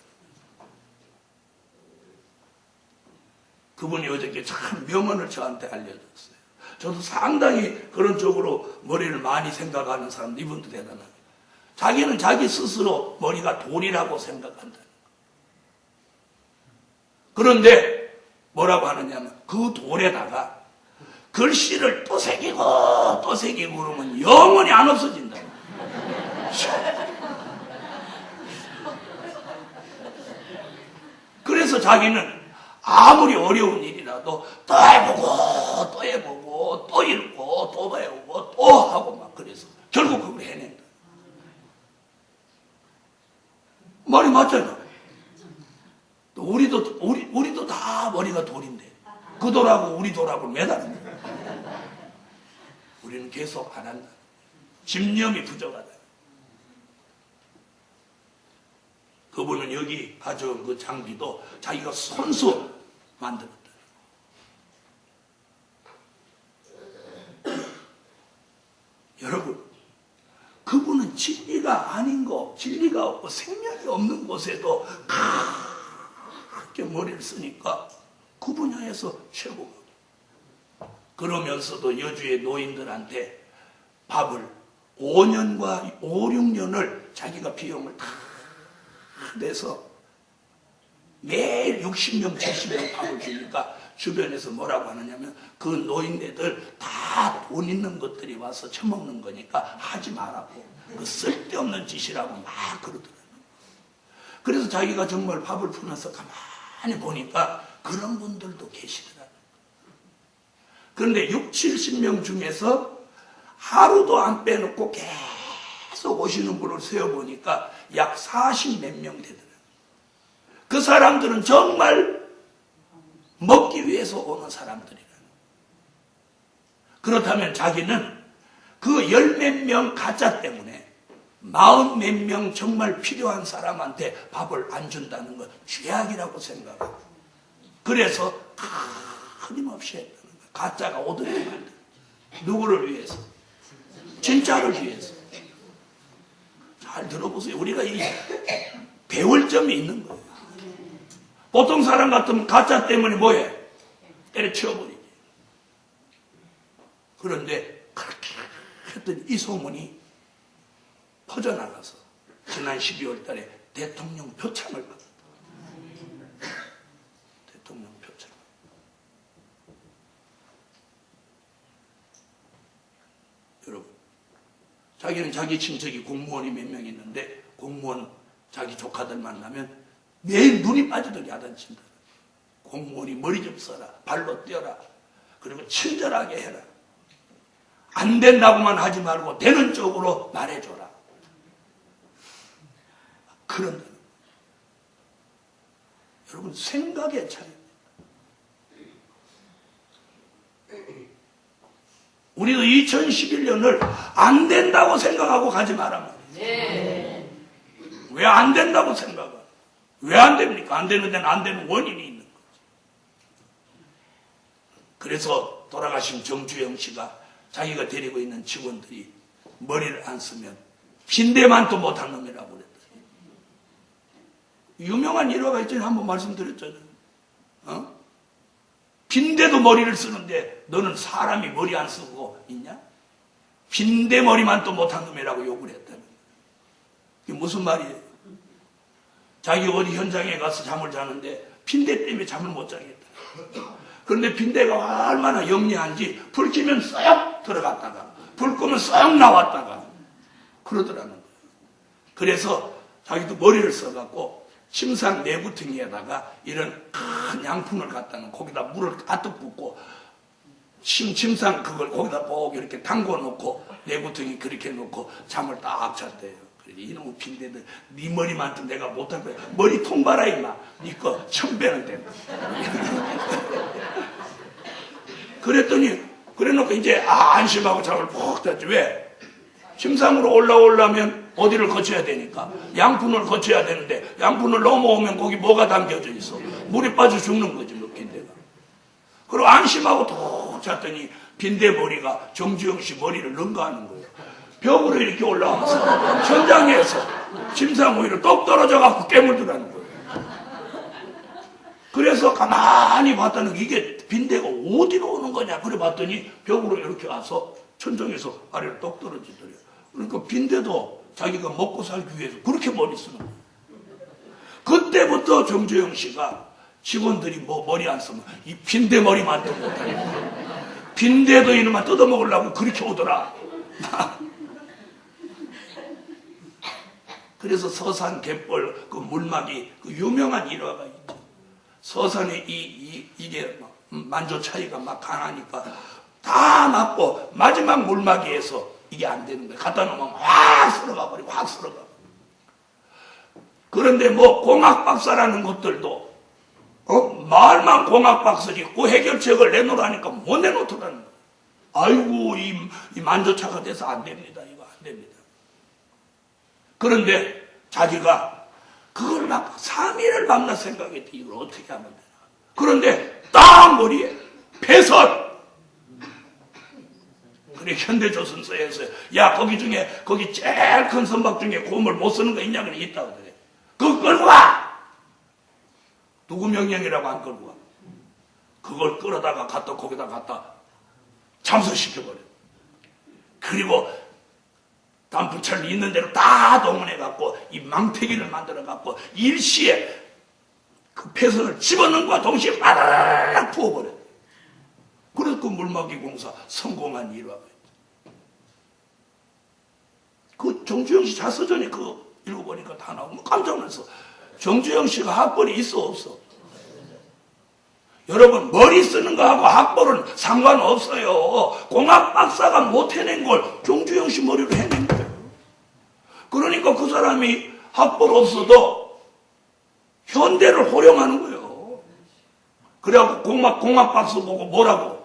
그분이 어저께 참 명언을 저한테 알려줬어요. 저도 상당히 그런 쪽으로 머리를 많이 생각하는 사람, 이분도 대단합니다. 자기는 자기 스스로 머리가 돌이라고 생각한다. 그런데 뭐라고 하느냐면 그 돌에다가 글씨를 또 새기고 또 새기고 그러면 영원히 안 없어진다. 그래서 자기는 아무리 어려운 일이라도 또 해보고 또 해보고 또 읽고 또 배우고 또 하고 막 그래서 결국 그걸 해낸다. 말이 맞잖아. 우리도 다 머리가 돌인데 그 돌하고 우리 돌하고 매다른다. 우리는 계속 안 한다. 집념이 부족하다. 그분은 여기 가져온 그 장비도 자기가 손수 만들었다. 그분은 진리가 아닌 거, 진리가 없고 생명이 없는 곳에도 그렇게 머리를 쓰니까 그 분야에서 최고가. 그러면서도 여주의 노인들한테 밥을 5년과 5, 6년을 자기가 비용을 다 내서 매일 60명, 70명 밥을 주니까 주변에서 뭐라고 하느냐면 그 노인네들 다 돈 있는 것들이 와서 처먹는 거니까 하지 말라고. 그 쓸데없는 짓이라고 막 그러더라고요. 그래서 자기가 정말 밥을 풀어서 가만히 보니까 그런 분들도 계시더라고요. 그런데 6, 70명 중에서 하루도 안 빼놓고 계속 오시는 분을 세어보니까 약 40 몇 명 되더라고요. 그 사람들은 정말 먹기 위해서 오는 사람들이라는. 그렇다면 자기는 그 10 몇 명 가짜 때문에 40 몇 명 정말 필요한 사람한테 밥을 안 준다는 건 죄악이라고 생각하고, 그래서 끊임없이 했다는 거예요. 가짜가 오도록 만든. 누구를 위해서? 진짜를 위해서. 잘 들어보세요. 우리가 이 배울 점이 있는 거예요. 보통 사람 같으면 가짜 때문에 뭐해? 때려치워버리지. 그런데 그렇게 했더니 이 소문이 퍼져나가서 지난 12월 달에 대통령 표창을 받았다. 대통령 표창. 여러분, 자기는 자기 친척이 공무원이 몇 명 있는데 공무원 자기 조카들 만나면 매일 눈이 빠지도록 야단친다. 공무원이 머리 좀 써라. 발로 뛰어라. 그리고 친절하게 해라. 안 된다고만 하지 말고 되는 쪽으로 말해줘라. 그런다. 여러분, 생각의 차이입니다. 우리도 2011년을 안 된다고 생각하고 가지 말란 말이에요. 왜 안 된다고 생각해? 왜 안 됩니까? 안 되는 데는 안 되는 원인이 있는 거죠. 그래서 돌아가신 정주영 씨가 자기가 데리고 있는 직원들이 머리를 안 쓰면 빈대만도 못한 놈이라고 그랬더니, 유명한 일화가 있잖아요. 한번 말씀드렸잖아요. 빈대도 머리를 쓰는데 너는 사람이 머리 안 쓰고 있냐? 빈대 머리만 또 못한 놈이라고 욕을 했다는 거예요. 이게 무슨 말이에요? 자기 어디 현장에 가서 잠을 자는데 빈대 때문에 잠을 못 자겠다. 그런데 빈대가 얼마나 영리한지 불 켜면 쏙 들어갔다가 불 끄면 쏙 나왔다가 그러더라는 거예요. 그래서 자기도 머리를 써갖고 침상 내구퉁이에다가 이런 큰 양푼을 갖다 놓고 거기다 물을 가득 붓고 침상 그걸 거기다 꼭 이렇게 담궈 놓고 내구퉁이 그렇게 놓고 잠을 딱 잤대요. 이놈의 빈대들 네 머리만 또 내가 못할 거야. 머리 통봐라 임마. 네 거 1000배는 된다. 그랬더니 그래놓고 이제 안심하고 잠을 푹 잤지. 왜? 침상으로 올라오려면 어디를 거쳐야 되니까 양푼을 거쳐야 되는데 양푼을 넘어오면 거기 뭐가 담겨져 있어? 물에 빠져 죽는 거지 뭐 빈대가. 그리고 안심하고 푹 잤더니 빈대 머리가 정주영 씨 머리를 능가하는 거예요. 벽으로 이렇게 올라와서 천장에서 침상 위로 똑 떨어져갖고 깨물더라는 거예요. 그래서 가만히 봤다는 게 이게 빈대가 어디로 오는 거냐 그래 봤더니 벽으로 이렇게 와서 천장에서 아래로 똑 떨어지더래요. 그러니까 빈대도 자기가 먹고 살기 위해서 그렇게 머리 쓰는 거예요. 그때부터 정주영 씨가 직원들이 뭐 머리 안 쓰면 이 빈대 머리만 또 못하니까 빈대도 이놈만 뜯어먹으려고 그렇게 오더라. 그래서 서산 갯벌 그 물막이 그 유명한 일화가 있죠. 서산에 이게 만조 차이가 막 강하니까 다 맞고 마지막 물막이에서 이게 안 되는 거예요. 갖다 놓으면 확 쓸어가 버리고 확 쓸어가. 그런데 뭐 공학박사라는 것들도 말만 공학박사지 그 해결책을 내놓으라니까 못 내놓더라는 거예요. 아이고 이 만조차가 돼서 안 됩니다. 이거 안 됩니다. 그런데 자기가 그걸 막 3일을 밤낮 생각했대. 이걸 어떻게 하면 되나. 그런데 딱 머리에 배설. 그래 현대조선서에 했어요. 야 거기 중에 거기 제일 큰 선박 중에 고물 못 쓰는 거 있냐? 그래 있다고 그래. 그거 끌고 와. 누구 명령이라고 안 끌고 와. 그걸 끌어다가 갖다 거기다 갖다 잠수시켜버려. 그리고 단풍철 있는 대로 다 동원해갖고 이 망태기를 만들어갖고 일시에 그 폐선을 집어넣는과 동시에 바닥 부어버려. 그래서 그 물막이 공사 성공한 일화가 있죠. 그 정주영 씨 자서전에 그거 읽어보니까 다 나오고 깜짝 놀랐어. 정주영 씨가 학벌이 있어 없어? 여러분 머리 쓰는 거하고 학벌은 상관없어요. 공학 박사가 못 해낸 걸 정주영 씨 머리로 해낸 거예요. 그러니까 그 사람이 학벌 없어도 현대를 호령하는 거예요. 그래갖고 공학 박사 보고 뭐라고?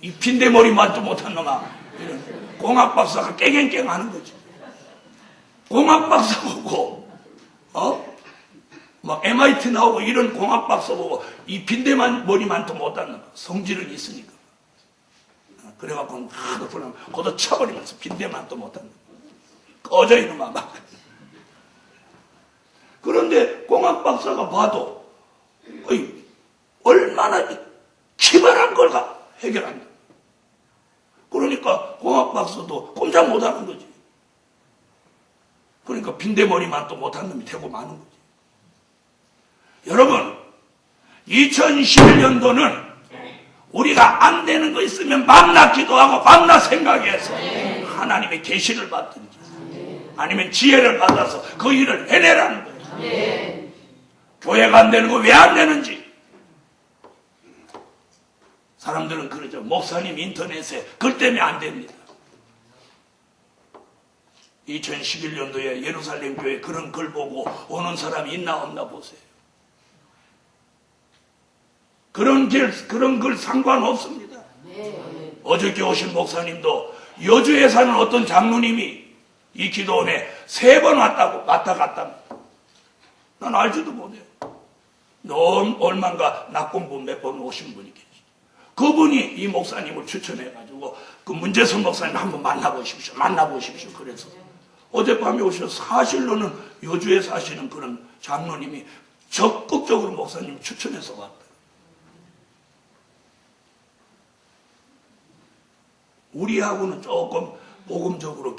이 빈대머리만도 못한 놈아. 이런 공학 박사가 깨갱깽 하는 거지. 공학 박사 보고 막 MIT 나오고 이런 공학 박사 보고 이 빈대머리만도 못한 놈아. 성질은 있으니까. 그래갖고 하도 불러면 거기다 쳐버리면서 빈대만도 못한 놈아. 꺼져 이놈아 막. 그런데 공학 박사가 봐도 얼마나 기발한 걸 해결한다. 그러니까 공학 박사도 꼼짝 못하는 거지. 그러니까 빈대머리만 또 못한 놈이 되고 마는 거지. 여러분 2011년도는 우리가 안 되는 거 있으면 밤낮 기도하고 밤낮 생각해서 하나님의 계시를 받든지 아니면 지혜를 받아서 그 일을 해내라는 거예요. 교회가 안 되는 거 왜 안 되는지. 사람들은 그러죠. 목사님 인터넷에 글 때문에 안 됩니다. 2011년도에 예루살렘 교회 그런 글 보고 오는 사람이 있나 없나 보세요. 그런 글 상관없습니다. 어저께 오신 목사님도 여주에 사는 어떤 장로님이 이 기도원에 3번 왔다 갔다. 난 알지도 못해요. 얼마인가 낙공부 몇 번 오신 분이 계시죠. 그분이 이 목사님을 추천해가지고 그 문재선 목사님 한번 만나보십시오. 그래서 어젯밤에 오셔서 사실로는 여주에 사시는 그런 장로님이 적극적으로 목사님 추천해서 왔다. 우리하고는 조금 복음적으로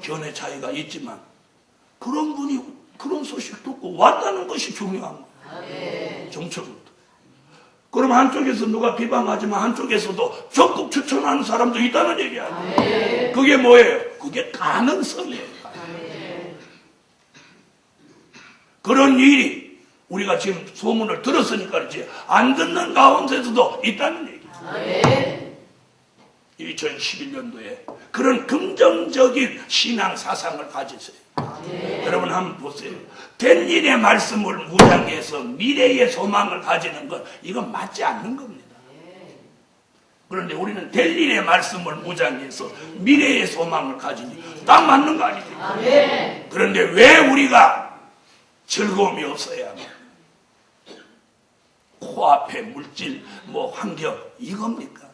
견해 차이가 있지만 그런 분이 그런 소식 듣고 왔다는 것이 중요한 거예요. 정책으로. 그럼 한쪽에서 누가 비방하지만 한쪽에서도 적극 추천하는 사람도 있다는 얘기 아니에요. 그게 뭐예요? 그게 가능성이에요. 그런 일이 우리가 지금 소문을 들었으니까 그렇지 안 듣는 가운데서도 있다는 얘기예요. 2011년도에 그런 긍정적인 신앙 사상을 가지세요. 여러분 한번 보세요. 된 일의 말씀을 무장해서 미래의 소망을 가지는 건 이건 맞지 않는 겁니다. 그런데 우리는 될 일의 말씀을 무장해서 미래의 소망을 가지니 딱 맞는 거 아닙니까? 그런데 왜 우리가 즐거움이 없어야 합니까? 코앞에 물질, 환경 이겁니까?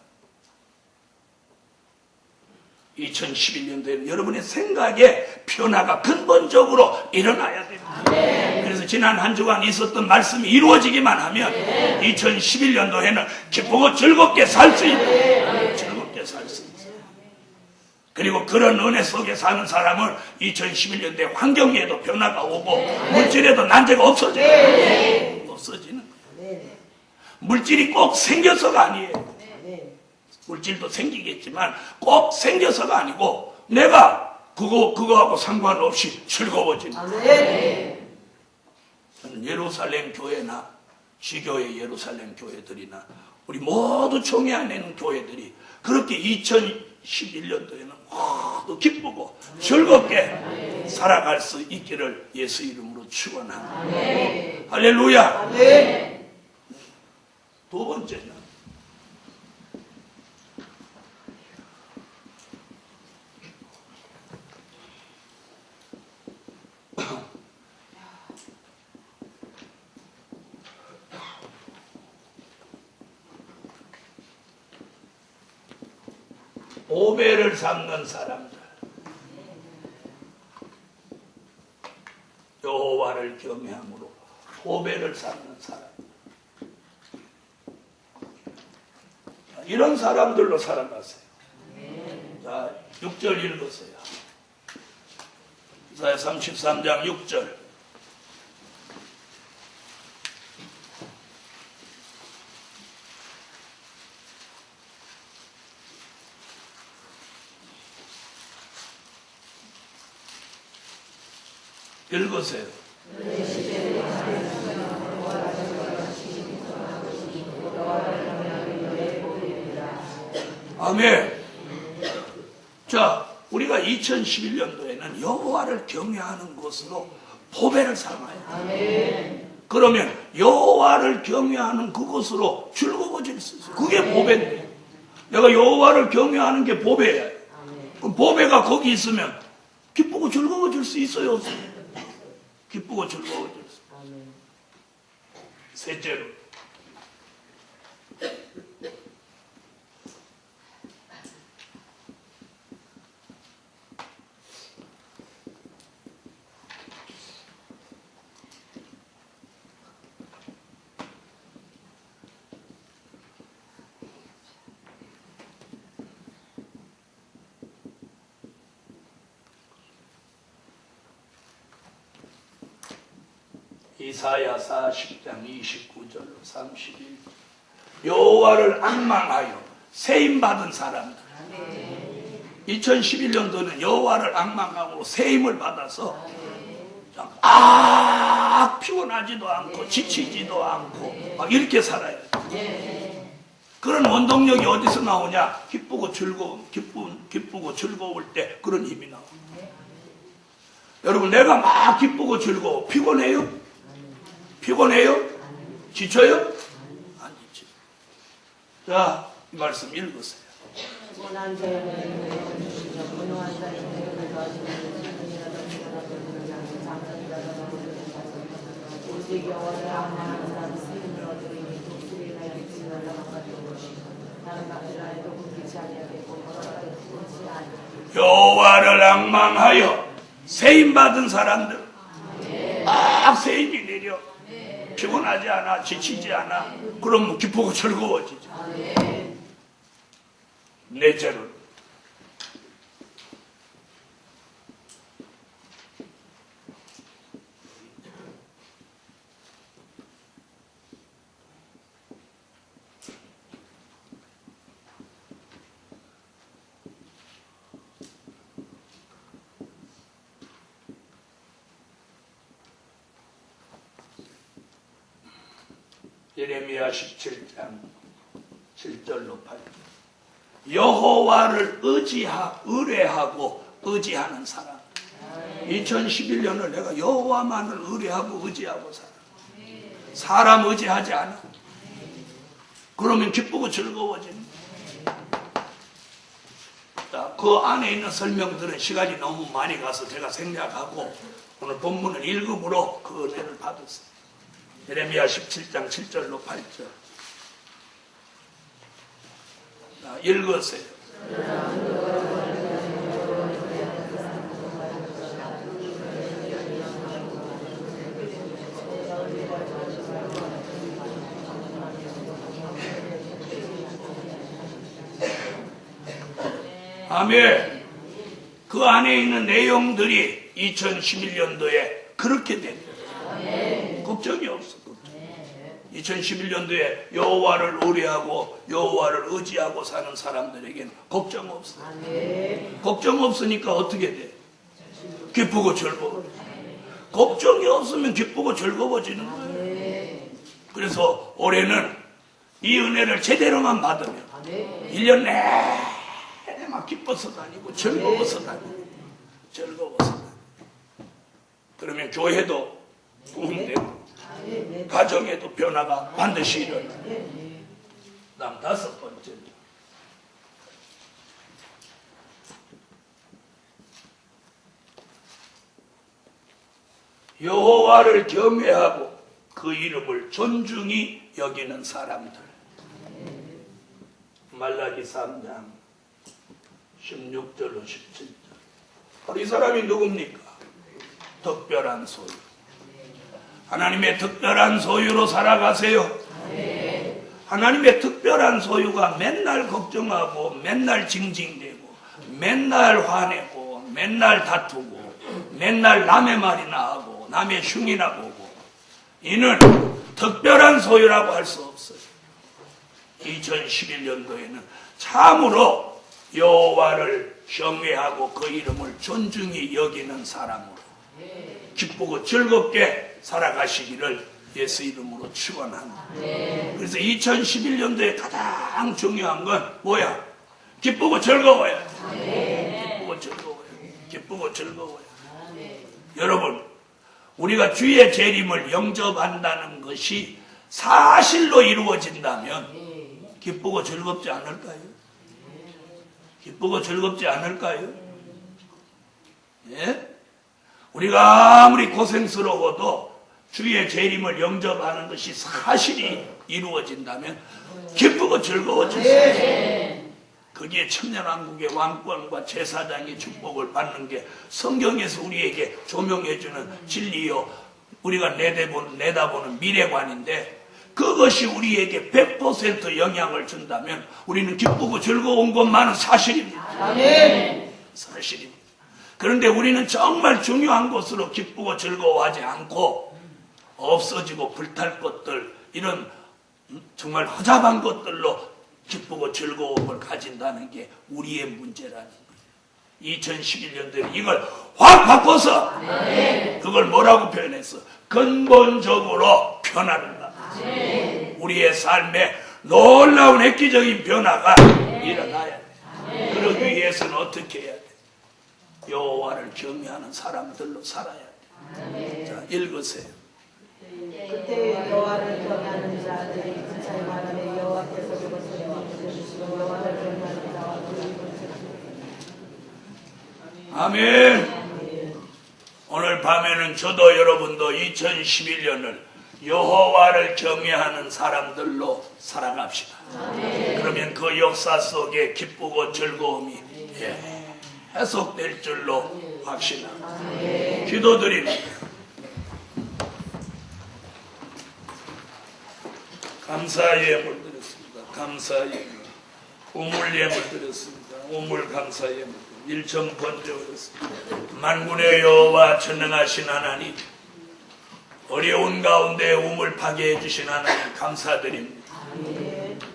2011년도에는 여러분의 생각에 변화가 근본적으로 일어나야 됩니다. 그래서 지난 한 주간 있었던 말씀이 이루어지기만 하면 2011년도에는 기쁘고 즐겁게 살 수 있어요. 즐겁게 살 수 있어요. 그리고 그런 은혜 속에 사는 사람은 2011년도에 환경에도 변화가 오고 물질에도 난제가 없어지는 거예요. 물질이 꼭 생겨서가 아니에요. 물질도 생기겠지만 꼭 생겨서가 아니고 내가 그거하고 상관없이 즐거워지는 거예요. 저는 예루살렘 교회나 지교회 예루살렘 교회들이나 우리 모두 총회 안에 있는 교회들이 그렇게 2011년도에는 모두 기쁘고 즐겁게 살아갈 수 있기를 예수 이름으로 축원합니다. 할렐루야. 두 번째는 보배를 삼는 사람들. 여호와를 경외함으로 보배를 삼는 사람. 이런 사람들로 살아가세요. 자, 6절 읽으세요. 이사야 33장 6절. 읽으세요. 아멘. 자, 우리가 2011년도에는 여호와를 경외하는 것으로 보배를 삼아요. 아멘. 그러면 여호와를 경외하는 그것으로 즐거워질 수 있어요. 그게 보배인데. 내가 여호와를 경외하는 게 보배예요. 그럼 보배가 거기 있으면 기쁘고 즐거워질 수 있어요, 없어요? 기쁘고 즐거워질 수 있어요. 아멘. 셋째로, 이사야 40장 29절로 31절. 여호와를 악망하여 세임받은 사람들. 2011년도는 여호와를 악망하고 세임을 받아서 피곤하지도 않고 지치지도 않고 막 이렇게 살아요. 그런 원동력이 어디서 나오냐? 기쁘고 즐거울 때 그런 힘이 나와요. 여러분, 내가 막 기쁘고 즐거워. 피곤해요? 피곤해요? 지쳐요? 안 지쳐요. 자, 이 말씀 읽으세요. 원한 자에게 주시며 분노한 자에게 도와주시는 오직 여호와를 악망하는 자는 쓰임을 얻으리니 독수리를 하여 듣지 말라고 가지고 것이고 나는 막지라 해도 굶기지 아니하겠고 걸어가도 굶지 아니하겠고. 여호와를 악망하여 세임받은 사람들, 막 세임이 내려. 피곤하지 않아, 지치지 않아. 그럼 기쁘고 즐거워지죠. 넷째로, 예레미야 17장 7절로 8절. 여호와를 의뢰하고 의지하는 사람. 2011년을 내가 여호와만을 의뢰하고 의지하고 살아. 사람 의지하지 않아. 그러면 기쁘고 즐거워지는. 그 안에 있는 설명들은 시간이 너무 많이 가서 제가 생략하고 오늘 본문을 읽음으로 그 은혜를 받았어요. 예레미야 17장 7절로 8절. 읽으세요. 아멘. 그 안에 있는 내용들이 2011년도에 그렇게 됩니다. 걱정이 없어. 2011년도에 여호와를 의뢰하고 여호와를 의지하고 사는 사람들에게는 걱정 없어. 걱정 없으니까 어떻게 돼? 기쁘고 즐거워. 걱정이 없으면 기쁘고 즐거워지는 거예요. 그래서 올해는 이 은혜를 제대로만 받으면 1년 내내 막 기뻐서 다니고 즐거워서 다니고 즐거워서 다니고. 그러면 교회도 부흥되고 가정에도 변화가 반드시 일어나. 다음 다섯 번째. 여호와를 경외하고 그 이름을 존중히 여기는 사람들. 말라기 3장 16절로 17절. 바로 이 사람이 누굽니까? 특별한 소유. 하나님의 특별한 소유로 살아가세요. 하나님의 특별한 소유가 맨날 걱정하고 맨날 징징대고 맨날 화내고 맨날 다투고 맨날 남의 말이나 하고 남의 흉이나 보고, 이는 특별한 소유라고 할 수 없어요. 2011년도에는 참으로 여호와를 경외하고 그 이름을 존중히 여기는 사람으로 기쁘고 즐겁게 살아가시기를 예수 이름으로 축원합니다. 그래서 2011년도에 가장 중요한 건 뭐야? 기쁘고 즐거워요. 기쁘고 즐거워요. 기쁘고 즐거워요. 여러분, 우리가 주의 재림을 영접한다는 것이 사실로 이루어진다면 기쁘고 즐겁지 않을까요? 기쁘고 즐겁지 않을까요? 예? 우리가 아무리 고생스러워도 주의 재림을 영접하는 것이 사실이 이루어진다면 기쁘고 즐거워질 수 있어요. 거기에 천년왕국의 왕권과 제사장의 축복을 받는 게 성경에서 우리에게 조명해주는 진리요, 우리가 내다보는 미래관인데, 그것이 우리에게 100% 영향을 준다면 우리는 기쁘고 즐거운 것만은 사실입니다. 사실입니다. 그런데 우리는 정말 중요한 것으로 기쁘고 즐거워하지 않고 없어지고 불탈 것들, 이런 정말 허잡한 것들로 기쁘고 즐거움을 가진다는 게 우리의 문제라는 거예요. 2011년도에 이걸 확 바꿔서 그걸 뭐라고 표현했어? 근본적으로 변화를 나. 우리의 삶에 놀라운 획기적인 변화가 일어나야 돼. 그러기 위해서는 어떻게 해야 돼? 여호와를 경외하는 사람들로 살아야 돼. 자, 읽으세요. 그때 여호와를 경외하는 자들이 진짜의 말하되 여호와께서 그것을 만드시고 여호와를 경외하는 자와 그 이름을 아멘. 오늘 밤에는 저도 여러분도 2011년을 여호와를 경외하는 사람들로 살아갑시다. 그러면 그 역사 속에 기쁘고 즐거움이 해석될 줄로 확신합니다. 기도드립니다. 감사의 예물 드렸습니다. 감사의 예물. 우물 예물 드렸습니다. 우물 감사의 예물. 1천 번째 드렸습니다. 만군의 여호와 전능하신 하나님, 어려운 가운데 우물 파괴해 주신 하나님 감사드립니다.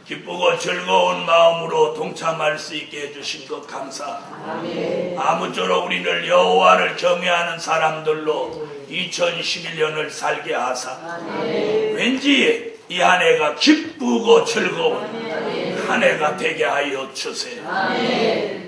기쁘고 즐거운 마음으로 동참할 수 있게 해주신 것 감사합니다. 아무쪼록 우리를 여호와를 경외하는 사람들로 2011년을 살게 하사 왠지 이 한 해가 기쁘고 즐거운 한 해가 되게 하여 주세요.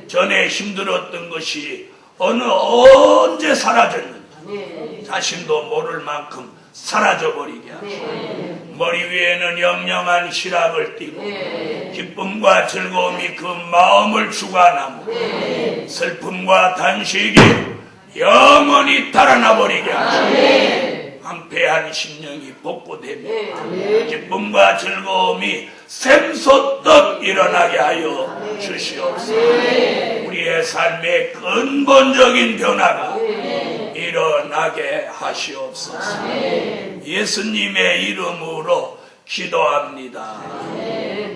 전에 힘들었던 것이 언제 사라졌는지 자신도 모를 만큼 사라져버리게 하시고, 머리 위에는 영영한 시락을 띠고 기쁨과 즐거움이 그 마음을 주관하고 슬픔과 단식이 영원히 달아나 버리게 하시고, 황폐한 심령이 복구되며 기쁨과 즐거움이 샘솟듯 일어나게 하여 주시옵소서. 우리의 삶의 근본적인 변화가 일어나게 하시옵소서. 예수님의 이름으로 기도합니다.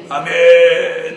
아멘.